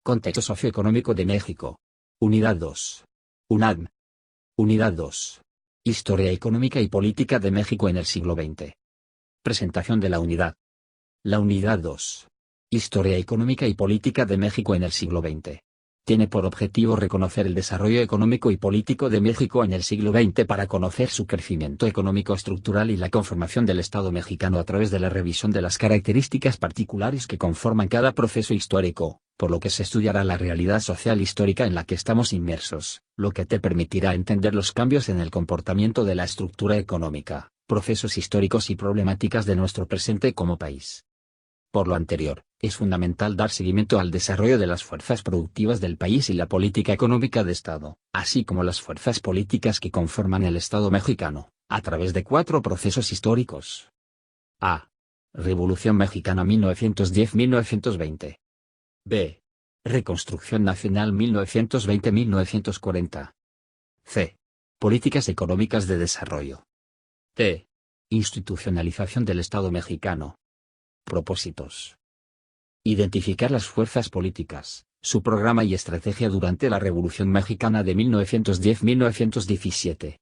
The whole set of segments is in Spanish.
Contexto socioeconómico de México. Unidad 2. UNAM. Unidad 2. Historia económica y política de México en el siglo XX. Presentación de la unidad. La unidad 2. Historia económica y política de México en el siglo XX. Tiene por objetivo reconocer el desarrollo económico y político de México en el siglo XX para conocer su crecimiento económico estructural y la conformación del Estado mexicano a través de la revisión de las características particulares que conforman cada proceso histórico, por lo que se estudiará la realidad social histórica en la que estamos inmersos, lo que te permitirá entender los cambios en el comportamiento de la estructura económica, procesos históricos y problemáticas de nuestro presente como país. Por lo anterior, es fundamental dar seguimiento al desarrollo de las fuerzas productivas del país y la política económica de Estado, así como las fuerzas políticas que conforman el Estado mexicano, a través de 4 procesos históricos. A. Revolución Mexicana 1910-1920. B. Reconstrucción Nacional 1920-1940. C. Políticas económicas de desarrollo. D. Institucionalización del Estado mexicano. Propósitos. Identificar las fuerzas políticas, su programa y estrategia durante la Revolución Mexicana de 1910-1917.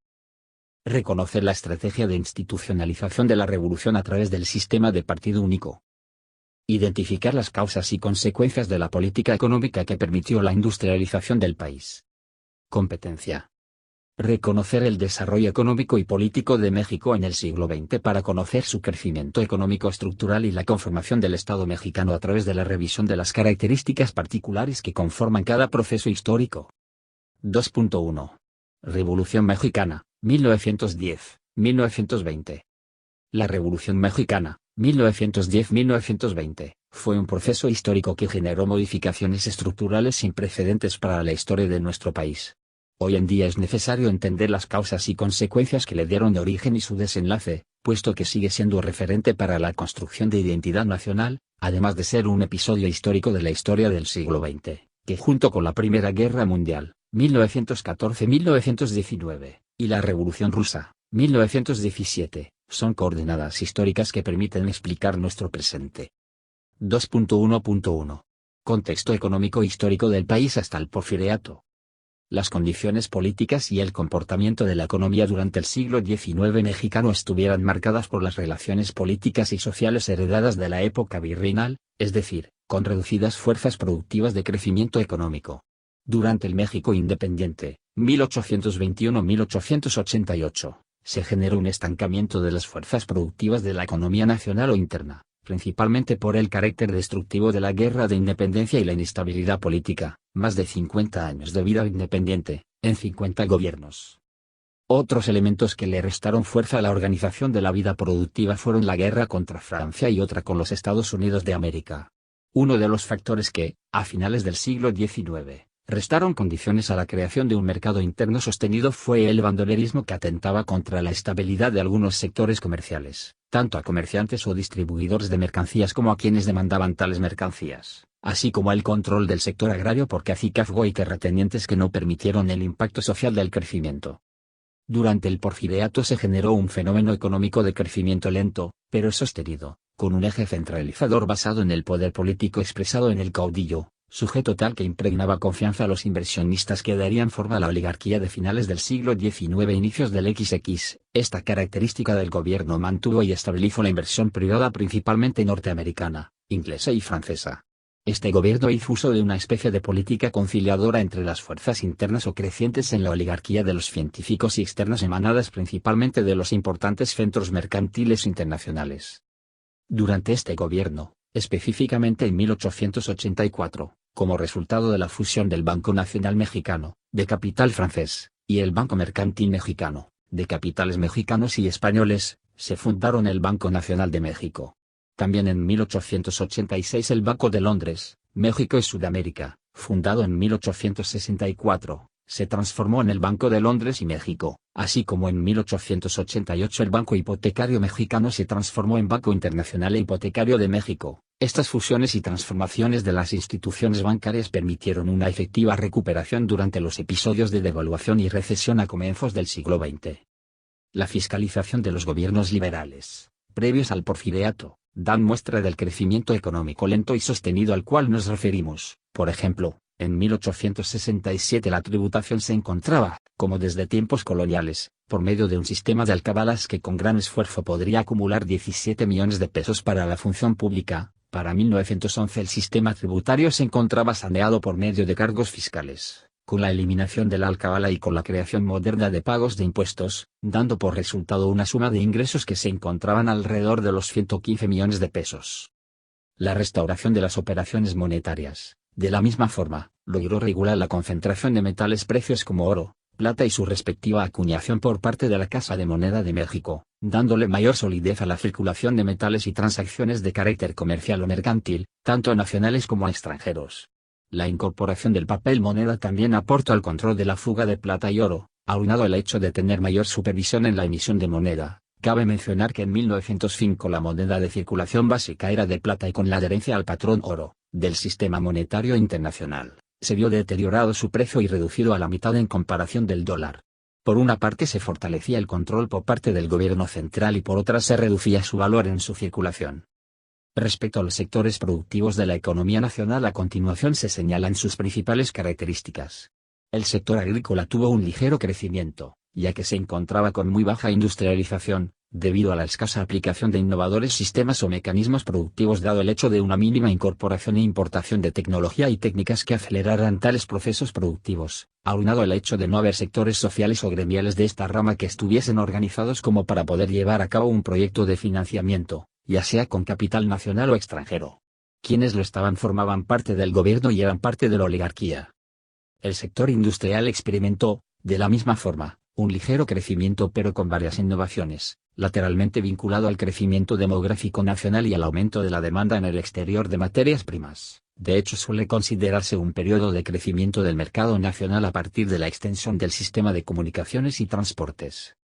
Reconocer la estrategia de institucionalización de la revolución a través del sistema de partido único. Identificar las causas y consecuencias de la política económica que permitió la industrialización del país. Competencia. Reconocer el desarrollo económico y político de México en el siglo XX para conocer su crecimiento económico estructural y la conformación del Estado mexicano a través de la revisión de las características particulares que conforman cada proceso histórico. 2.1. Revolución Mexicana, 1910-1920. La Revolución Mexicana, 1910-1920, fue un proceso histórico que generó modificaciones estructurales sin precedentes para la historia de nuestro país. Hoy en día es necesario entender las causas y consecuencias que le dieron origen y su desenlace, puesto que sigue siendo referente para la construcción de identidad nacional, además de ser un episodio histórico de la historia del siglo XX, que junto con la Primera Guerra Mundial, 1914-1919, y la Revolución Rusa, 1917, son coordenadas históricas que permiten explicar nuestro presente. 2.1.1. Contexto económico histórico del país hasta el Porfiriato. Las condiciones políticas y el comportamiento de la economía durante el siglo XIX mexicano estuvieran marcadas por las relaciones políticas y sociales heredadas de la época virreinal, es decir, con reducidas fuerzas productivas de crecimiento económico. Durante el México independiente, 1821-1888, se generó un estancamiento de las fuerzas productivas de la economía nacional o interna, principalmente por el carácter destructivo de la guerra de independencia y la inestabilidad política, más de 50 años de vida independiente, en 50 gobiernos. Otros elementos que le restaron fuerza a la organización de la vida productiva fueron la guerra contra Francia y otra con los Estados Unidos de América. Uno de los factores que, a finales del siglo XIX, restaron condiciones a la creación de un mercado interno sostenido fue el bandolerismo que atentaba contra la estabilidad de algunos sectores comerciales, tanto a comerciantes o distribuidores de mercancías como a quienes demandaban tales mercancías, así como el control del sector agrario por cacicazgo y terratenientes que no permitieron el impacto social del crecimiento. Durante el Porfiriato se generó un fenómeno económico de crecimiento lento, pero sostenido, con un eje centralizador basado en el poder político expresado en el caudillo, sujeto tal que impregnaba confianza a los inversionistas que darían forma a la oligarquía de finales del siglo XIX e inicios del XX. Esta característica del gobierno mantuvo y estabilizó la inversión privada principalmente norteamericana, inglesa y francesa. Este gobierno hizo uso de una especie de política conciliadora entre las fuerzas internas o crecientes en la oligarquía de los científicos y externas emanadas principalmente de los importantes centros mercantiles internacionales. Durante este gobierno, específicamente en 1884, como resultado de la fusión del Banco Nacional Mexicano, de capital francés, y el Banco Mercantil Mexicano, de capitales mexicanos y españoles, se fundaron el Banco Nacional de México. También en 1886 el Banco de Londres, México y Sudamérica, fundado en 1864, se transformó en el Banco de Londres y México, así como en 1888 el Banco Hipotecario Mexicano se transformó en Banco Internacional e Hipotecario de México. Estas fusiones y transformaciones de las instituciones bancarias permitieron una efectiva recuperación durante los episodios de devaluación y recesión a comienzos del siglo XX. La fiscalización de los gobiernos liberales, previos al Porfiriato, dan muestra del crecimiento económico lento y sostenido al cual nos referimos. Por ejemplo, en 1867 la tributación se encontraba, como desde tiempos coloniales, por medio de un sistema de alcabalas que con gran esfuerzo podría acumular 17 millones de pesos para la función pública. Para 1911 el sistema tributario se encontraba saneado por medio de cargos fiscales, con la eliminación de la alcabala y con la creación moderna de pagos de impuestos, dando por resultado una suma de ingresos que se encontraban alrededor de los 115 millones de pesos. La restauración de las operaciones monetarias, de la misma forma, logró regular la concentración de metales precios como oro, plata y su respectiva acuñación por parte de la Casa de Moneda de México, dándole mayor solidez a la circulación de metales y transacciones de carácter comercial o mercantil, tanto nacionales como extranjeros. La incorporación del papel moneda también aportó al control de la fuga de plata y oro, aunado al hecho de tener mayor supervisión en la emisión de moneda. Cabe mencionar que en 1905 la moneda de circulación básica era de plata y con la adherencia al patrón oro, del sistema monetario internacional, se vio deteriorado su precio y reducido a la mitad en comparación del dólar. Por una parte se fortalecía el control por parte del gobierno central y por otra se reducía su valor en su circulación. Respecto a los sectores productivos de la economía nacional, a continuación se señalan sus principales características. El sector agrícola tuvo un ligero crecimiento, ya que se encontraba con muy baja industrialización, debido a la escasa aplicación de innovadores sistemas o mecanismos productivos dado el hecho de una mínima incorporación e importación de tecnología y técnicas que aceleraran tales procesos productivos, aunado al hecho de no haber sectores sociales o gremiales de esta rama que estuviesen organizados como para poder llevar a cabo un proyecto de financiamiento, ya sea con capital nacional o extranjero. Quienes lo estaban formaban parte del gobierno y eran parte de la oligarquía. El sector industrial experimentó, de la misma forma, un ligero crecimiento pero con varias innovaciones, lateralmente vinculado al crecimiento demográfico nacional y al aumento de la demanda en el exterior de materias primas. De hecho suele considerarse un periodo de crecimiento del mercado nacional a partir de la extensión del sistema de comunicaciones y transportes.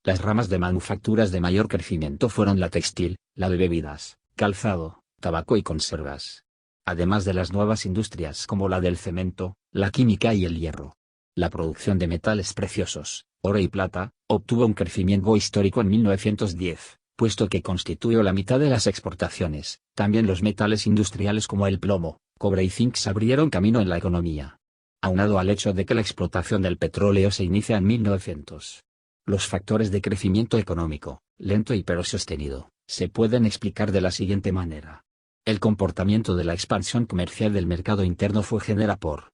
Las ramas de manufacturas de mayor crecimiento fueron la textil, la de bebidas, calzado, tabaco y conservas. Además de las nuevas industrias como la del cemento, la química y el hierro. La producción de metales preciosos, oro y plata, obtuvo un crecimiento histórico en 1910, puesto que constituyó la mitad de las exportaciones. También los metales industriales como el plomo, cobre y zinc se abrieron camino en la economía. Aunado al hecho de que la explotación del petróleo se inicia en 1900. Los factores de crecimiento económico, lento y pero sostenido, se pueden explicar de la siguiente manera. El comportamiento de la expansión comercial del mercado interno fue generado por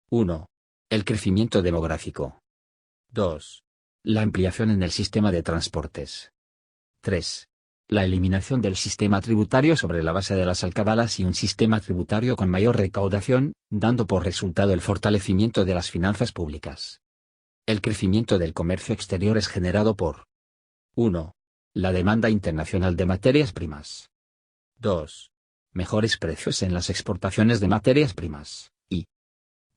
1. El crecimiento demográfico. 2. La ampliación en el sistema de transportes. 3. La eliminación del sistema tributario sobre la base de las alcabalas y un sistema tributario con mayor recaudación, dando por resultado el fortalecimiento de las finanzas públicas. El crecimiento del comercio exterior es generado por 1. La demanda internacional de materias primas. 2. Mejores precios en las exportaciones de materias primas. Y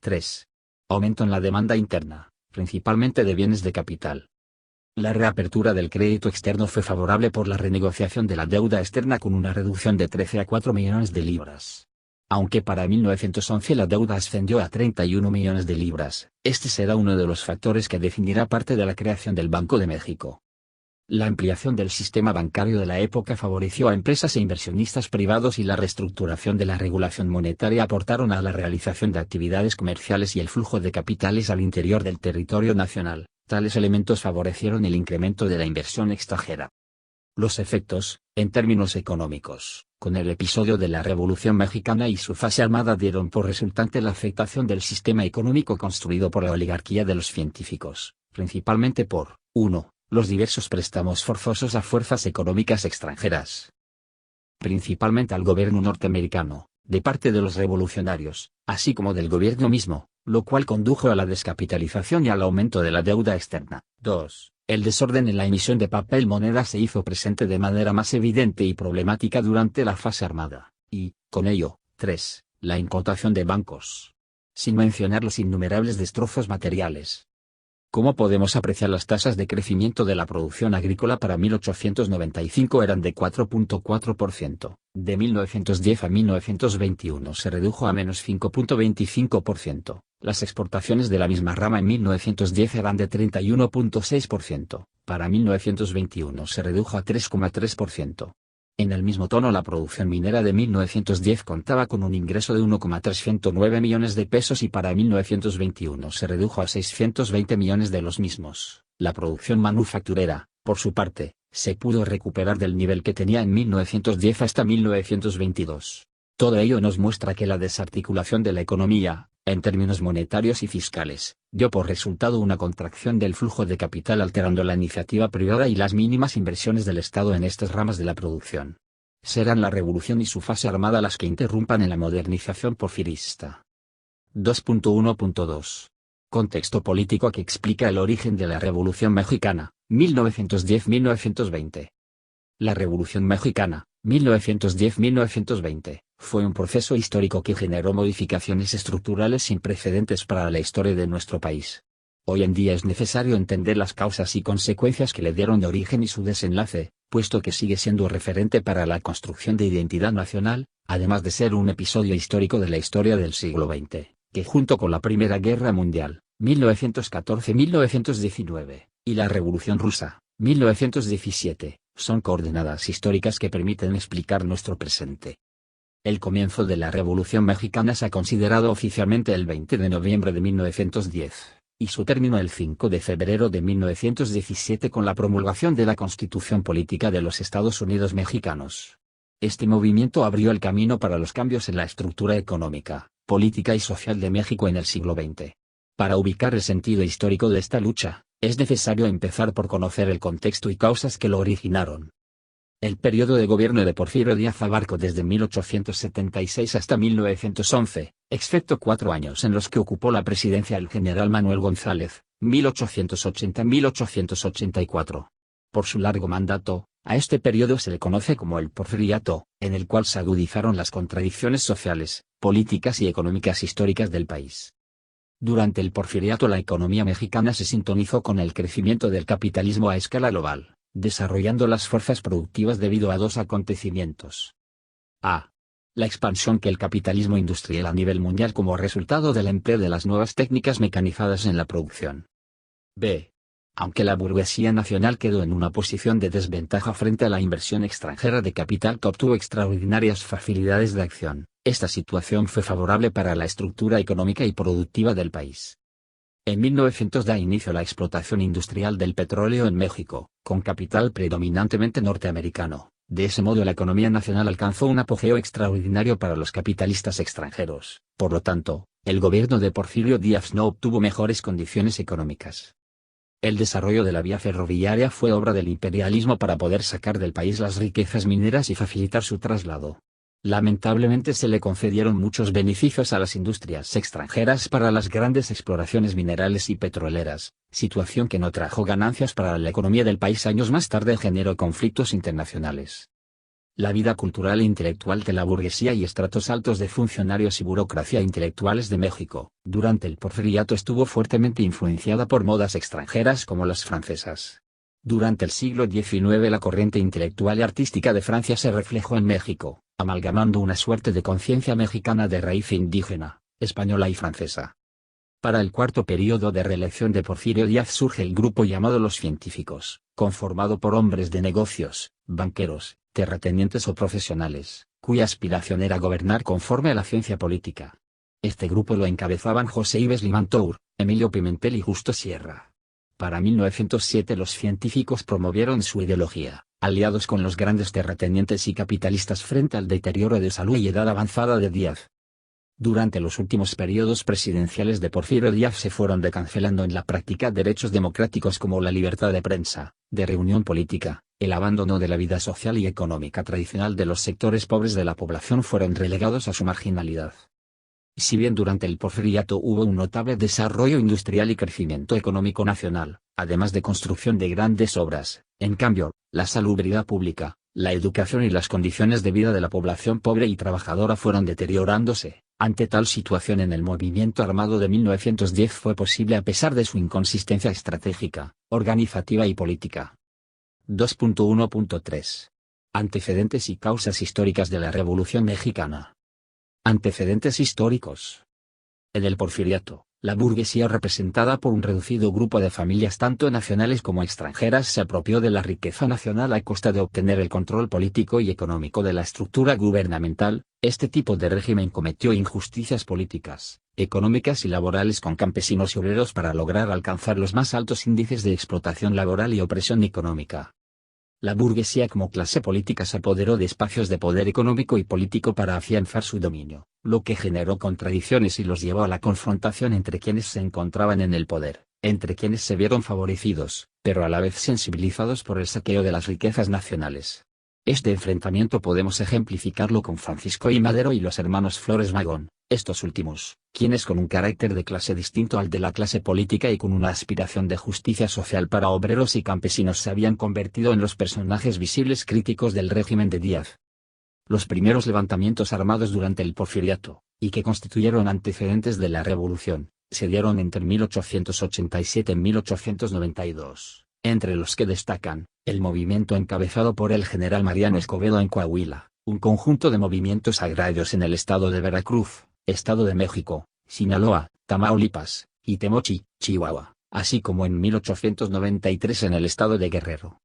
3. Aumento en la demanda interna, principalmente de bienes de capital. La reapertura del crédito externo fue favorable por la renegociación de la deuda externa con una reducción de 13 a 4 millones de libras. Aunque para 1911 la deuda ascendió a 31 millones de libras, este será uno de los factores que definirá parte de la creación del Banco de México. La ampliación del sistema bancario de la época favoreció a empresas e inversionistas privados y la reestructuración de la regulación monetaria aportaron a la realización de actividades comerciales y el flujo de capitales al interior del territorio nacional. Tales elementos favorecieron el incremento de la inversión extranjera. Los efectos, en términos económicos, con el episodio de la Revolución Mexicana y su fase armada dieron por resultante la afectación del sistema económico construido por la oligarquía de los científicos, principalmente por 1. Los diversos préstamos forzosos a fuerzas económicas extranjeras, principalmente al gobierno norteamericano, de parte de los revolucionarios, así como del gobierno mismo, lo cual condujo a la descapitalización y al aumento de la deuda externa. 2. El desorden en la emisión de papel moneda se hizo presente de manera más evidente y problemática durante la fase armada, y, con ello, 3. La incotación de bancos. Sin mencionar los innumerables destrozos materiales. ¿Cómo podemos apreciar las tasas de crecimiento de la producción agrícola para 1895 eran de 4.4%, de 1910 a 1921 se redujo a menos 5.25%, las exportaciones de la misma rama en 1910 eran de 31.6%, para 1921 se redujo a 3.3%. En el mismo tono, la producción minera de 1910 contaba con un ingreso de 1,309 millones de pesos y para 1921 se redujo a 620 millones de los mismos. La producción manufacturera, por su parte, se pudo recuperar del nivel que tenía en 1910 hasta 1922. Todo ello nos muestra que la desarticulación de la economía, en términos monetarios y fiscales, dio por resultado una contracción del flujo de capital alterando la iniciativa privada y las mínimas inversiones del Estado en estas ramas de la producción. Serán la revolución y su fase armada las que interrumpan en la modernización porfirista. 2.1.2. Contexto político que explica el origen de la Revolución Mexicana, 1910-1920. La Revolución Mexicana, 1910-1920, fue un proceso histórico que generó modificaciones estructurales sin precedentes para la historia de nuestro país. Hoy en día es necesario entender las causas y consecuencias que le dieron origen y su desenlace, puesto que sigue siendo referente para la construcción de identidad nacional, además de ser un episodio histórico de la historia del siglo XX, que junto con la Primera Guerra Mundial, 1914-1919, y la Revolución Rusa, 1917, son coordenadas históricas que permiten explicar nuestro presente. El comienzo de la Revolución Mexicana se ha considerado oficialmente el 20 de noviembre de 1910, y su término el 5 de febrero de 1917 con la promulgación de la Constitución Política de los Estados Unidos Mexicanos. Este movimiento abrió el camino para los cambios en la estructura económica, política y social de México en el siglo XX. Para ubicar el sentido histórico de esta lucha, es necesario empezar por conocer el contexto y causas que lo originaron. El periodo de gobierno de Porfirio Díaz abarcó desde 1876 hasta 1911, excepto 4 años en los que ocupó la presidencia el general Manuel González, 1880-1884. Por su largo mandato, a este periodo se le conoce como el Porfiriato, en el cual se agudizaron las contradicciones sociales, políticas y económicas históricas del país. Durante el Porfiriato la economía mexicana se sintonizó con el crecimiento del capitalismo a escala global, desarrollando las fuerzas productivas debido a dos acontecimientos. A. La expansión que el capitalismo industrial a nivel mundial como resultado del empleo de las nuevas técnicas mecanizadas en la producción. B. Aunque la burguesía nacional quedó en una posición de desventaja frente a la inversión extranjera de capital que obtuvo extraordinarias facilidades de acción, esta situación fue favorable para la estructura económica y productiva del país. En 1900 da inicio la explotación industrial del petróleo en México, con capital predominantemente norteamericano. De ese modo la economía nacional alcanzó un apogeo extraordinario para los capitalistas extranjeros. Por lo tanto, el gobierno de Porfirio Díaz no obtuvo mejores condiciones económicas. El desarrollo de la vía ferroviaria fue obra del imperialismo para poder sacar del país las riquezas mineras y facilitar su traslado. Lamentablemente se le concedieron muchos beneficios a las industrias extranjeras para las grandes exploraciones minerales y petroleras, situación que no trajo ganancias para la economía del país. Años más tarde generó conflictos internacionales. La vida cultural e intelectual de la burguesía y estratos altos de funcionarios y burocracia intelectuales de México, durante el Porfiriato estuvo fuertemente influenciada por modas extranjeras como las francesas. Durante el siglo XIX la corriente intelectual y artística de Francia se reflejó en México, amalgamando una suerte de conciencia mexicana de raíz indígena, española y francesa. Para el cuarto periodo de reelección de Porfirio Díaz surge el grupo llamado Los Científicos, conformado por hombres de negocios, banqueros, terratenientes o profesionales, cuya aspiración era gobernar conforme a la ciencia política. Este grupo lo encabezaban José Ives Limantour, Emilio Pimentel y Justo Sierra. Para 1907 los científicos promovieron su ideología, aliados con los grandes terratenientes y capitalistas frente al deterioro de salud y edad avanzada de Díaz. Durante los últimos periodos presidenciales de Porfirio Díaz se fueron decancelando en la práctica derechos democráticos como la libertad de prensa, de reunión política, el abandono de la vida social y económica tradicional de los sectores pobres de la población fueron relegados a su marginalidad. Si bien durante el Porfiriato hubo un notable desarrollo industrial y crecimiento económico nacional, además de construcción de grandes obras, en cambio, la salubridad pública, la educación y las condiciones de vida de la población pobre y trabajadora fueron deteriorándose. Ante tal situación el movimiento armado de 1910 fue posible a pesar de su inconsistencia estratégica, organizativa y política. 2.1.3. Antecedentes y causas históricas de la Revolución Mexicana. Antecedentes históricos. En el Porfiriato, La burguesía, representada por un reducido grupo de familias tanto nacionales como extranjeras, se apropió de la riqueza nacional a costa de obtener el control político y económico de la estructura gubernamental. Este tipo de régimen cometió injusticias políticas, económicas y laborales con campesinos y obreros para lograr alcanzar los más altos índices de explotación laboral y opresión económica. La burguesía como clase política se apoderó de espacios de poder económico y político para afianzar su dominio, lo que generó contradicciones y los llevó a la confrontación entre quienes se encontraban en el poder, entre quienes se vieron favorecidos, pero a la vez sensibilizados por el saqueo de las riquezas nacionales. Este enfrentamiento podemos ejemplificarlo con Francisco I. Madero y los hermanos Flores Magón, estos últimos, quienes con un carácter de clase distinto al de la clase política y con una aspiración de justicia social para obreros y campesinos se habían convertido en los personajes visibles críticos del régimen de Díaz. Los primeros levantamientos armados durante el Porfiriato, y que constituyeron antecedentes de la Revolución, se dieron entre 1887 y 1892. Entre los que destacan, el movimiento encabezado por el general Mariano Escobedo en Coahuila, un conjunto de movimientos agrarios en el estado de Veracruz, Estado de México, Sinaloa, Tamaulipas, y Temochi, Chihuahua, así como en 1893 en el estado de Guerrero.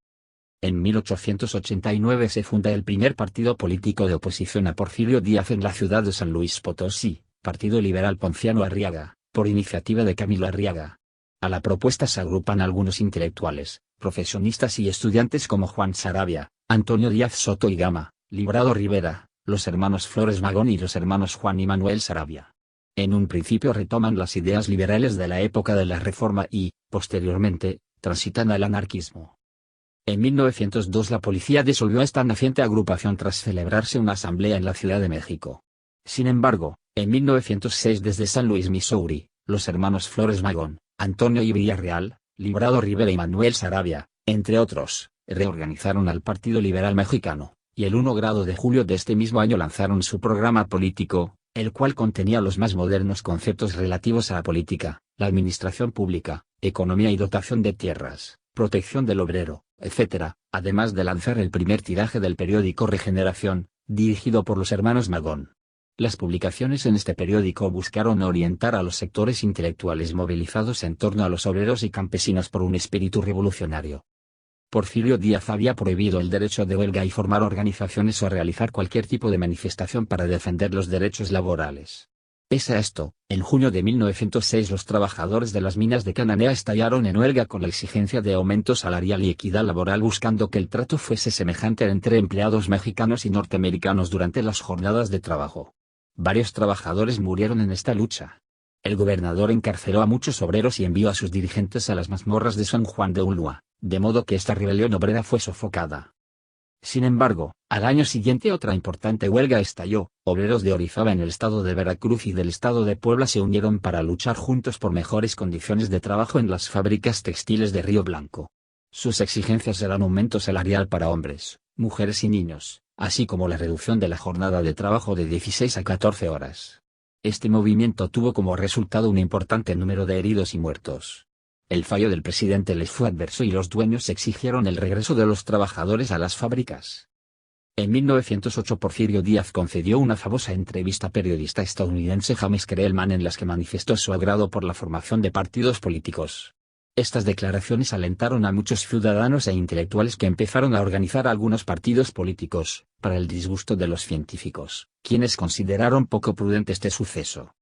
En 1889 se funda el primer partido político de oposición a Porfirio Díaz en la ciudad de San Luis Potosí, Partido Liberal Ponciano Arriaga, por iniciativa de Camilo Arriaga. A la propuesta se agrupan algunos intelectuales, profesionistas y estudiantes como Juan Saravia, Antonio Díaz Soto y Gama, Librado Rivera, los hermanos Flores Magón y los hermanos Juan y Manuel Saravia. En un principio retoman las ideas liberales de la época de la Reforma y, posteriormente, transitan al anarquismo. En 1902 la policía disolvió esta naciente agrupación tras celebrarse una asamblea en la Ciudad de México. Sin embargo, en 1906 desde San Luis, Missouri, los hermanos Flores Magón, Antonio I. Villarreal, Librado Rivera y Manuel Saravia, entre otros, reorganizaron al Partido Liberal Mexicano, y el 1 de julio de este mismo año lanzaron su programa político, el cual contenía los más modernos conceptos relativos a la política, la administración pública, economía y dotación de tierras, protección del obrero, etc., además de lanzar el primer tiraje del periódico Regeneración, dirigido por los hermanos Magón. Las publicaciones en este periódico buscaron orientar a los sectores intelectuales movilizados en torno a los obreros y campesinos por un espíritu revolucionario. Porfirio Díaz había prohibido el derecho de huelga y formar organizaciones o realizar cualquier tipo de manifestación para defender los derechos laborales. Pese a esto, en junio de 1906 los trabajadores de las minas de Cananea estallaron en huelga con la exigencia de aumento salarial y equidad laboral, buscando que el trato fuese semejante entre empleados mexicanos y norteamericanos durante las jornadas de trabajo. Varios trabajadores murieron en esta lucha. El gobernador encarceló a muchos obreros y envió a sus dirigentes a las mazmorras de San Juan de Ulúa, de modo que esta rebelión obrera fue sofocada. Sin embargo, al año siguiente otra importante huelga estalló. Obreros de Orizaba en el estado de Veracruz y del estado de Puebla se unieron para luchar juntos por mejores condiciones de trabajo en las fábricas textiles de Río Blanco. Sus exigencias eran aumento salarial para hombres, mujeres y niños, así como la reducción de la jornada de trabajo de 16 a 14 horas. Este movimiento tuvo como resultado un importante número de heridos y muertos. El fallo del presidente les fue adverso y los dueños exigieron el regreso de los trabajadores a las fábricas. En 1908 Porfirio Díaz concedió una famosa entrevista al periodista estadounidense James Krellman en las que manifestó su agrado por la formación de partidos políticos. Estas declaraciones alentaron a muchos ciudadanos e intelectuales que empezaron a organizar algunos partidos políticos, para el disgusto de los científicos, quienes consideraron poco prudente este suceso.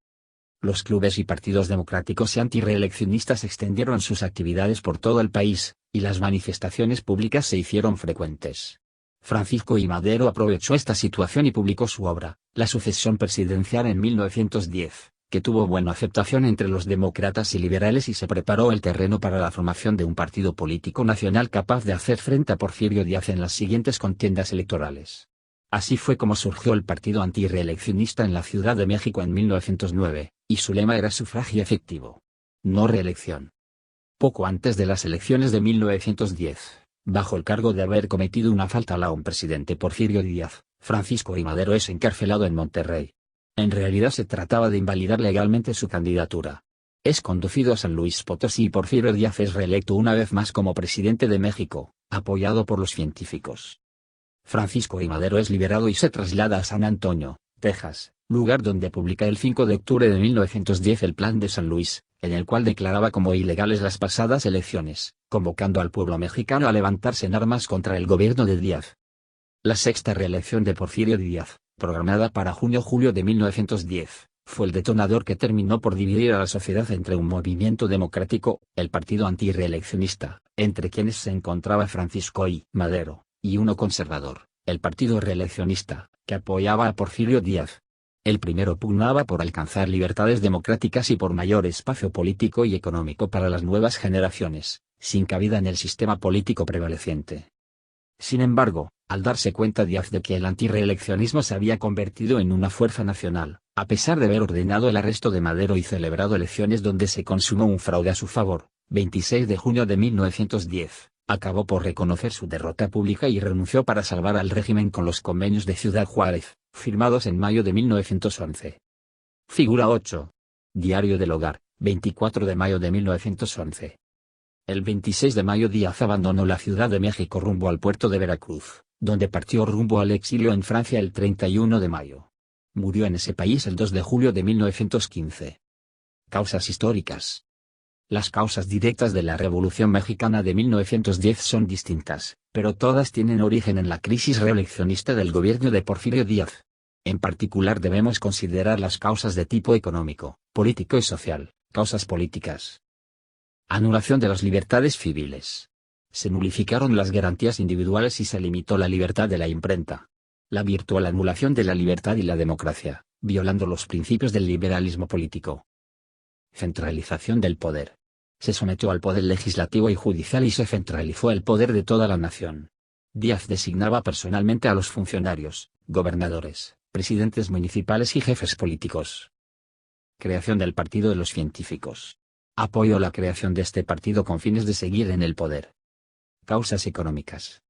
Los clubes y partidos democráticos y antirreeleccionistas extendieron sus actividades por todo el país, y las manifestaciones públicas se hicieron frecuentes. Francisco I. Madero aprovechó esta situación y publicó su obra, La sucesión presidencial en 1910, que tuvo buena aceptación entre los demócratas y liberales y se preparó el terreno para la formación de un partido político nacional capaz de hacer frente a Porfirio Díaz en las siguientes contiendas electorales. Así fue como surgió el partido antirreeleccionista en la Ciudad de México en 1909, y su lema era sufragio efectivo. No reelección. Poco antes de las elecciones de 1910, bajo el cargo de haber cometido una falta a un presidente Porfirio Díaz, Francisco I. Madero es encarcelado en Monterrey. En realidad se trataba de invalidar legalmente su candidatura. Es conducido a San Luis Potosí y Porfirio Díaz es reelecto una vez más como presidente de México, apoyado por los científicos. Francisco I. Madero es liberado y se traslada a San Antonio, Texas, lugar donde publica el 5 de octubre de 1910 el Plan de San Luis, en el cual declaraba como ilegales las pasadas elecciones, convocando al pueblo mexicano a levantarse en armas contra el gobierno de Díaz. La sexta reelección de Porfirio Díaz, programada para junio-julio de 1910, fue el detonador que terminó por dividir a la sociedad entre un movimiento democrático, el partido antirreeleccionista, entre quienes se encontraba Francisco I. Madero, y uno conservador, el partido reeleccionista, que apoyaba a Porfirio Díaz. El primero pugnaba por alcanzar libertades democráticas y por mayor espacio político y económico para las nuevas generaciones, sin cabida en el sistema político prevaleciente. Sin embargo, al darse cuenta Díaz de que el antirreeleccionismo se había convertido en una fuerza nacional, a pesar de haber ordenado el arresto de Madero y celebrado elecciones donde se consumó un fraude a su favor, 26 de junio de 1910, acabó por reconocer su derrota pública y renunció para salvar al régimen con los convenios de Ciudad Juárez, firmados en mayo de 1911. Figura 8. Diario del Hogar, 24 de mayo de 1911. El 26 de mayo Díaz abandonó la Ciudad de México rumbo al puerto de Veracruz, donde partió rumbo al exilio en Francia el 31 de mayo. Murió en ese país el 2 de julio de 1915. Causas históricas. Las causas directas de la Revolución Mexicana de 1910 son distintas, pero todas tienen origen en la crisis reeleccionista del gobierno de Porfirio Díaz. En particular debemos considerar las causas de tipo económico, político y social. Causas políticas. Anulación de las libertades civiles. Se nulificaron las garantías individuales y se limitó la libertad de la imprenta. La virtual anulación de la libertad y la democracia, violando los principios del liberalismo político. Centralización del poder. Se sometió al poder legislativo y judicial y se centralizó el poder de toda la nación. Díaz designaba personalmente a los funcionarios, gobernadores, presidentes municipales y jefes políticos. Creación del Partido de los Científicos. Apoyó la creación de este partido con fines de seguir en el poder. Causas económicas.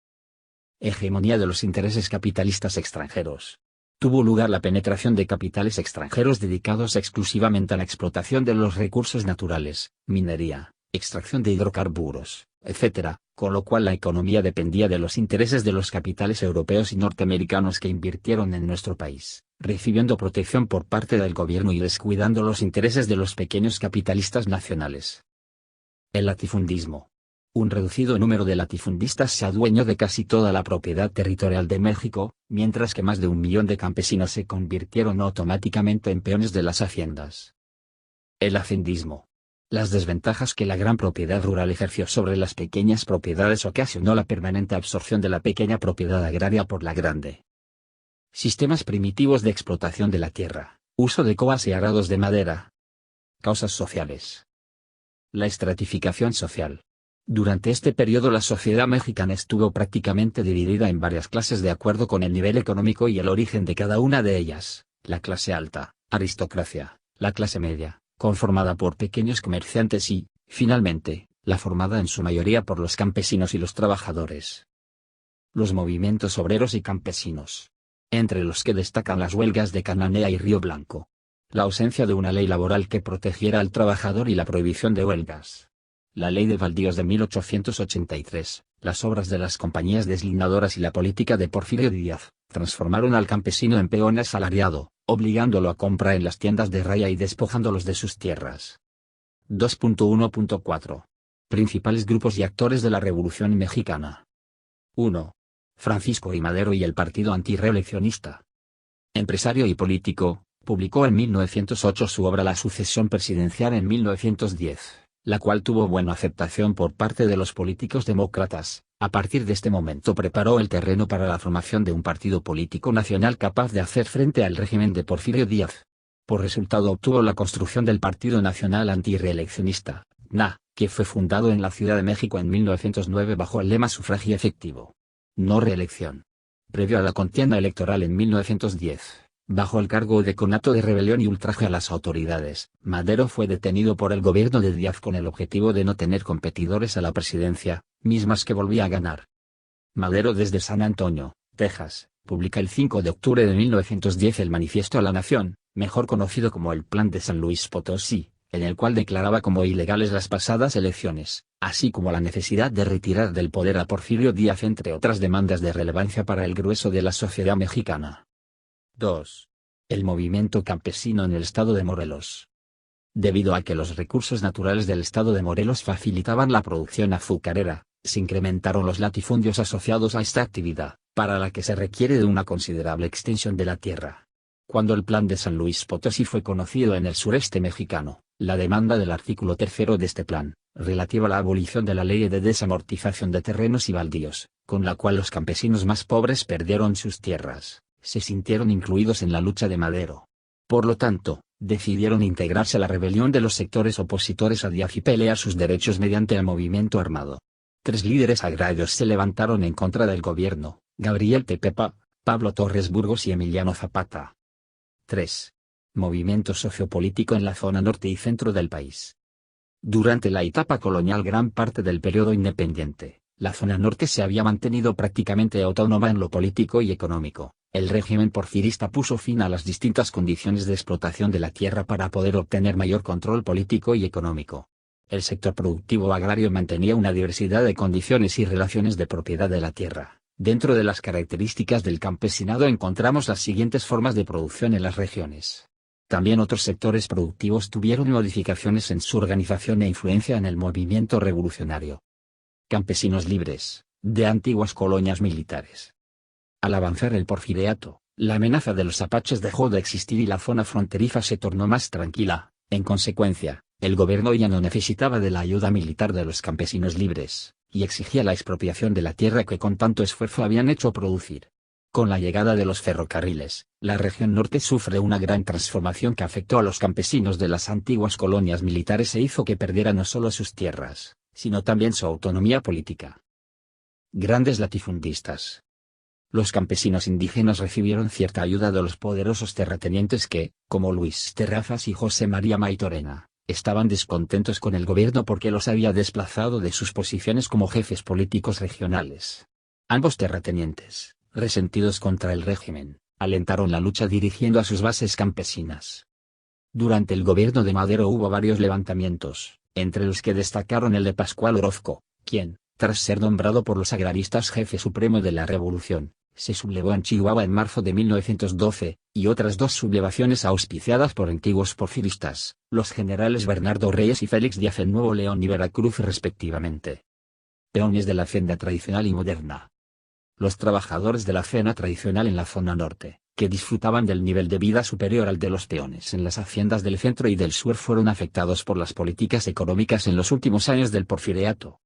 Hegemonía de los intereses capitalistas extranjeros. Tuvo lugar la penetración de capitales extranjeros dedicados exclusivamente a la explotación de los recursos naturales, minería, extracción de hidrocarburos, etc., con lo cual la economía dependía de los intereses de los capitales europeos y norteamericanos que invirtieron en nuestro país, recibiendo protección por parte del gobierno y descuidando los intereses de los pequeños capitalistas nacionales. El latifundismo. Un reducido número de latifundistas se adueñó de casi toda la propiedad territorial de México, mientras que más de 1 millón de campesinos se convirtieron automáticamente en peones de las haciendas. El hacendismo. Las desventajas que la gran propiedad rural ejerció sobre las pequeñas propiedades ocasionó la permanente absorción de la pequeña propiedad agraria por la grande. Sistemas primitivos de explotación de la tierra, uso de coas y arados de madera. Causas sociales. La estratificación social. Durante este periodo la sociedad mexicana estuvo prácticamente dividida en varias clases de acuerdo con el nivel económico y el origen de cada una de ellas: la clase alta, aristocracia; la clase media, conformada por pequeños comerciantes y, finalmente, la formada en su mayoría por los campesinos y los trabajadores. Los movimientos obreros y campesinos, entre los que destacan las huelgas de Cananea y Río Blanco. La ausencia de una ley laboral que protegiera al trabajador y la prohibición de huelgas. La Ley de Baldíos de 1883, las obras de las compañías deslinadoras y la política de Porfirio Díaz, transformaron al campesino en peón asalariado, obligándolo a comprar en las tiendas de raya y despojándolos de sus tierras. 2.1.4. Principales grupos y actores de la Revolución Mexicana. 1. Francisco I. Madero y el Partido Antirreeleccionista. Empresario y político, publicó en 1908 su obra La sucesión presidencial en 1910. La cual tuvo buena aceptación por parte de los políticos demócratas. A partir de este momento preparó el terreno para la formación de un partido político nacional capaz de hacer frente al régimen de Porfirio Díaz. Por resultado obtuvo la construcción del Partido Nacional Antirreeleccionista, PNA, que fue fundado en la Ciudad de México en 1909 bajo el lema sufragio efectivo. No reelección. Previo a la contienda electoral en 1910. Bajo el cargo de conato de rebelión y ultraje a las autoridades, Madero fue detenido por el gobierno de Díaz con el objetivo de no tener competidores a la presidencia, mismas que volvía a ganar. Madero desde San Antonio, Texas, publica el 5 de octubre de 1910 el Manifiesto a la Nación, mejor conocido como el Plan de San Luis Potosí, en el cual declaraba como ilegales las pasadas elecciones, así como la necesidad de retirar del poder a Porfirio Díaz entre otras demandas de relevancia para el grueso de la sociedad mexicana. 2. El movimiento campesino en el estado de Morelos. Debido a que los recursos naturales del estado de Morelos facilitaban la producción azucarera, se incrementaron los latifundios asociados a esta actividad, para la que se requiere de una considerable extensión de la tierra. Cuando el Plan de San Luis Potosí fue conocido en el sureste mexicano, la demanda del artículo 3 de este plan, relativa a la abolición de la ley de desamortización de terrenos y baldíos, con la cual los campesinos más pobres perdieron sus tierras, se sintieron incluidos en la lucha de Madero. Por lo tanto, decidieron integrarse a la rebelión de los sectores opositores a Díaz y pelear sus derechos mediante el movimiento armado. 3 líderes agrarios se levantaron en contra del gobierno: Gabriel Tepepa, Pablo Torres Burgos y Emiliano Zapata. 3. Movimiento sociopolítico en la zona norte y centro del país. Durante la etapa colonial, gran parte del periodo independiente, la zona norte se había mantenido prácticamente autónoma en lo político y económico. El régimen porfirista puso fin a las distintas condiciones de explotación de la tierra para poder obtener mayor control político y económico. El sector productivo agrario mantenía una diversidad de condiciones y relaciones de propiedad de la tierra. Dentro de las características del campesinado encontramos las siguientes formas de producción en las regiones. También otros sectores productivos tuvieron modificaciones en su organización e influencia en el movimiento revolucionario. Campesinos libres, de antiguas colonias militares. Al avanzar el porfiriato, la amenaza de los apaches dejó de existir y la zona fronteriza se tornó más tranquila. En consecuencia, el gobierno ya no necesitaba de la ayuda militar de los campesinos libres, y exigía la expropiación de la tierra que con tanto esfuerzo habían hecho producir. Con la llegada de los ferrocarriles, la región norte sufre una gran transformación que afectó a los campesinos de las antiguas colonias militares e hizo que perdieran no solo sus tierras, sino también su autonomía política. Grandes latifundistas. Los campesinos indígenas recibieron cierta ayuda de los poderosos terratenientes que, como Luis Terrazas y José María Maytorena, estaban descontentos con el gobierno porque los había desplazado de sus posiciones como jefes políticos regionales. Ambos terratenientes, resentidos contra el régimen, alentaron la lucha dirigiendo a sus bases campesinas. Durante el gobierno de Madero hubo varios levantamientos, entre los que destacaron el de Pascual Orozco, quien, tras ser nombrado por los agraristas jefe supremo de la revolución, se sublevó en Chihuahua en marzo de 1912, y otras 2 sublevaciones auspiciadas por antiguos porfiristas, los generales Bernardo Reyes y Félix Díaz en Nuevo León y Veracruz respectivamente. Peones de la hacienda tradicional y moderna. Los trabajadores de la hacienda tradicional en la zona norte, que disfrutaban del nivel de vida superior al de los peones en las haciendas del centro y del sur, fueron afectados por las políticas económicas en los últimos años del porfiriato.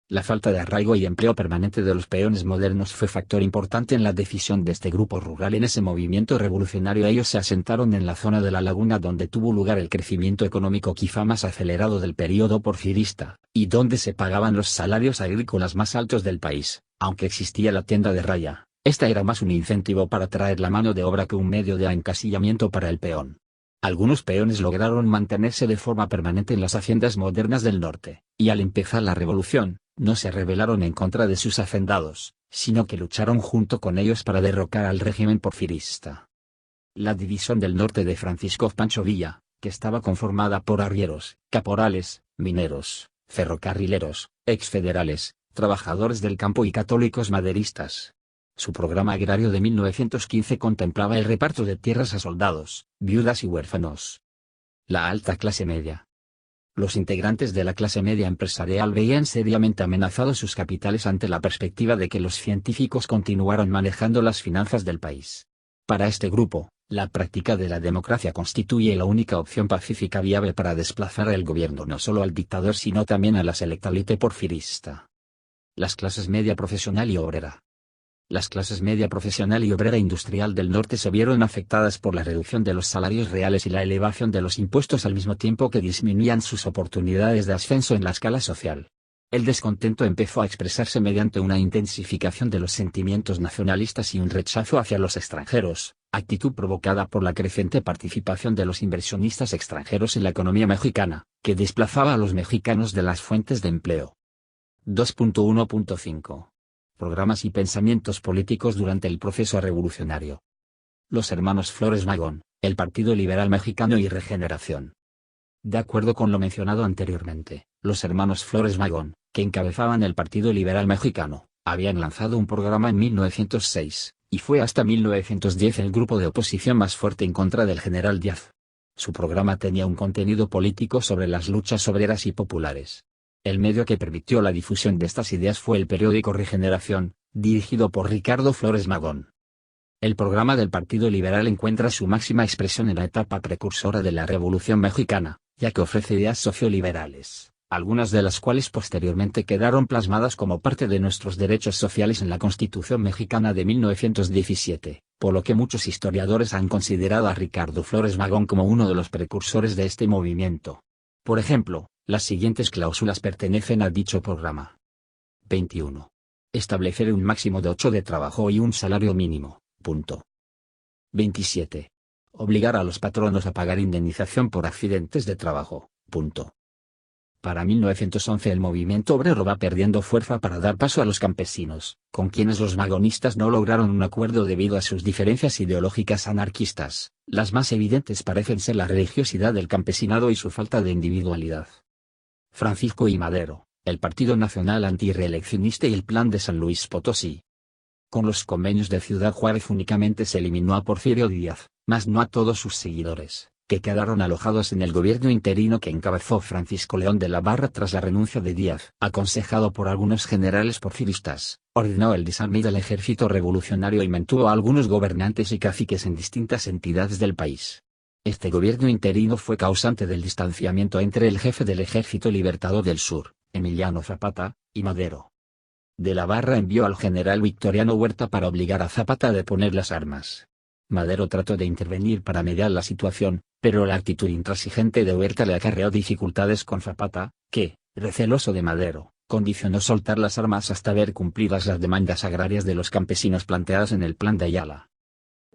La falta de arraigo y empleo permanente de los peones modernos fue factor importante en la decisión de este grupo rural en ese movimiento revolucionario. Ellos se asentaron en la zona de la laguna, donde tuvo lugar el crecimiento económico quizá más acelerado del período porfirista, y donde se pagaban los salarios agrícolas más altos del país. Aunque existía la tienda de raya, esta era más un incentivo para atraer la mano de obra que un medio de encasillamiento para el peón. Algunos peones lograron mantenerse de forma permanente en las haciendas modernas del norte, y al empezar la revolución, no se rebelaron en contra de sus hacendados, sino que lucharon junto con ellos para derrocar al régimen porfirista. La división del norte de Francisco Pancho Villa, que estaba conformada por arrieros, caporales, mineros, ferrocarrileros, exfederales, trabajadores del campo y católicos maderistas. Su programa agrario de 1915 contemplaba el reparto de tierras a soldados, viudas y huérfanos. La alta clase media. Los integrantes de la clase media empresarial veían seriamente amenazados sus capitales ante la perspectiva de que los científicos continuaran manejando las finanzas del país. Para este grupo, la práctica de la democracia constituye la única opción pacífica viable para desplazar el gobierno no solo al dictador sino también a la selecta élite porfirista. Las clases media profesional y obrera. Las clases media profesional y obrera industrial del norte se vieron afectadas por la reducción de los salarios reales y la elevación de los impuestos al mismo tiempo que disminuían sus oportunidades de ascenso en la escala social. El descontento empezó a expresarse mediante una intensificación de los sentimientos nacionalistas y un rechazo hacia los extranjeros, actitud provocada por la creciente participación de los inversionistas extranjeros en la economía mexicana, que desplazaba a los mexicanos de las fuentes de empleo. 2.1.5 Programas y pensamientos políticos durante el proceso revolucionario. Los hermanos Flores Magón, el Partido Liberal Mexicano y Regeneración. De acuerdo con lo mencionado anteriormente, los hermanos Flores Magón, que encabezaban el Partido Liberal Mexicano, habían lanzado un programa en 1906, y fue hasta 1910 el grupo de oposición más fuerte en contra del general Díaz. Su programa tenía un contenido político sobre las luchas obreras y populares. El medio que permitió la difusión de estas ideas fue el periódico Regeneración, dirigido por Ricardo Flores Magón. El programa del Partido Liberal encuentra su máxima expresión en la etapa precursora de la Revolución Mexicana, ya que ofrece ideas socioliberales, algunas de las cuales posteriormente quedaron plasmadas como parte de nuestros derechos sociales en la Constitución Mexicana de 1917, por lo que muchos historiadores han considerado a Ricardo Flores Magón como uno de los precursores de este movimiento. Por ejemplo, las siguientes cláusulas pertenecen a dicho programa. 21. Establecer un máximo de 8 de trabajo y un salario mínimo. Punto. 27. Obligar a los patronos a pagar indemnización por accidentes de trabajo. Punto. Para 1911 el movimiento obrero va perdiendo fuerza para dar paso a los campesinos, con quienes los magonistas no lograron un acuerdo debido a sus diferencias ideológicas anarquistas. Las más evidentes parecen ser la religiosidad del campesinado y su falta de individualidad. Francisco I. Madero, el Partido Nacional Antirreeleccionista y el Plan de San Luis Potosí. Con los convenios de Ciudad Juárez únicamente se eliminó a Porfirio Díaz, mas no a todos sus seguidores, que quedaron alojados en el gobierno interino que encabezó Francisco León de la Barra tras la renuncia de Díaz. Aconsejado por algunos generales porfiristas, ordenó el desarme del ejército revolucionario y mantuvo a algunos gobernantes y caciques en distintas entidades del país. Este gobierno interino fue causante del distanciamiento entre el jefe del Ejército Libertador del Sur, Emiliano Zapata, y Madero. De la Barra envió al general Victoriano Huerta para obligar a Zapata a deponer las armas. Madero trató de intervenir para mediar la situación, pero la actitud intransigente de Huerta le acarreó dificultades con Zapata, que, receloso de Madero, condicionó soltar las armas hasta ver cumplidas las demandas agrarias de los campesinos planteadas en el Plan de Ayala.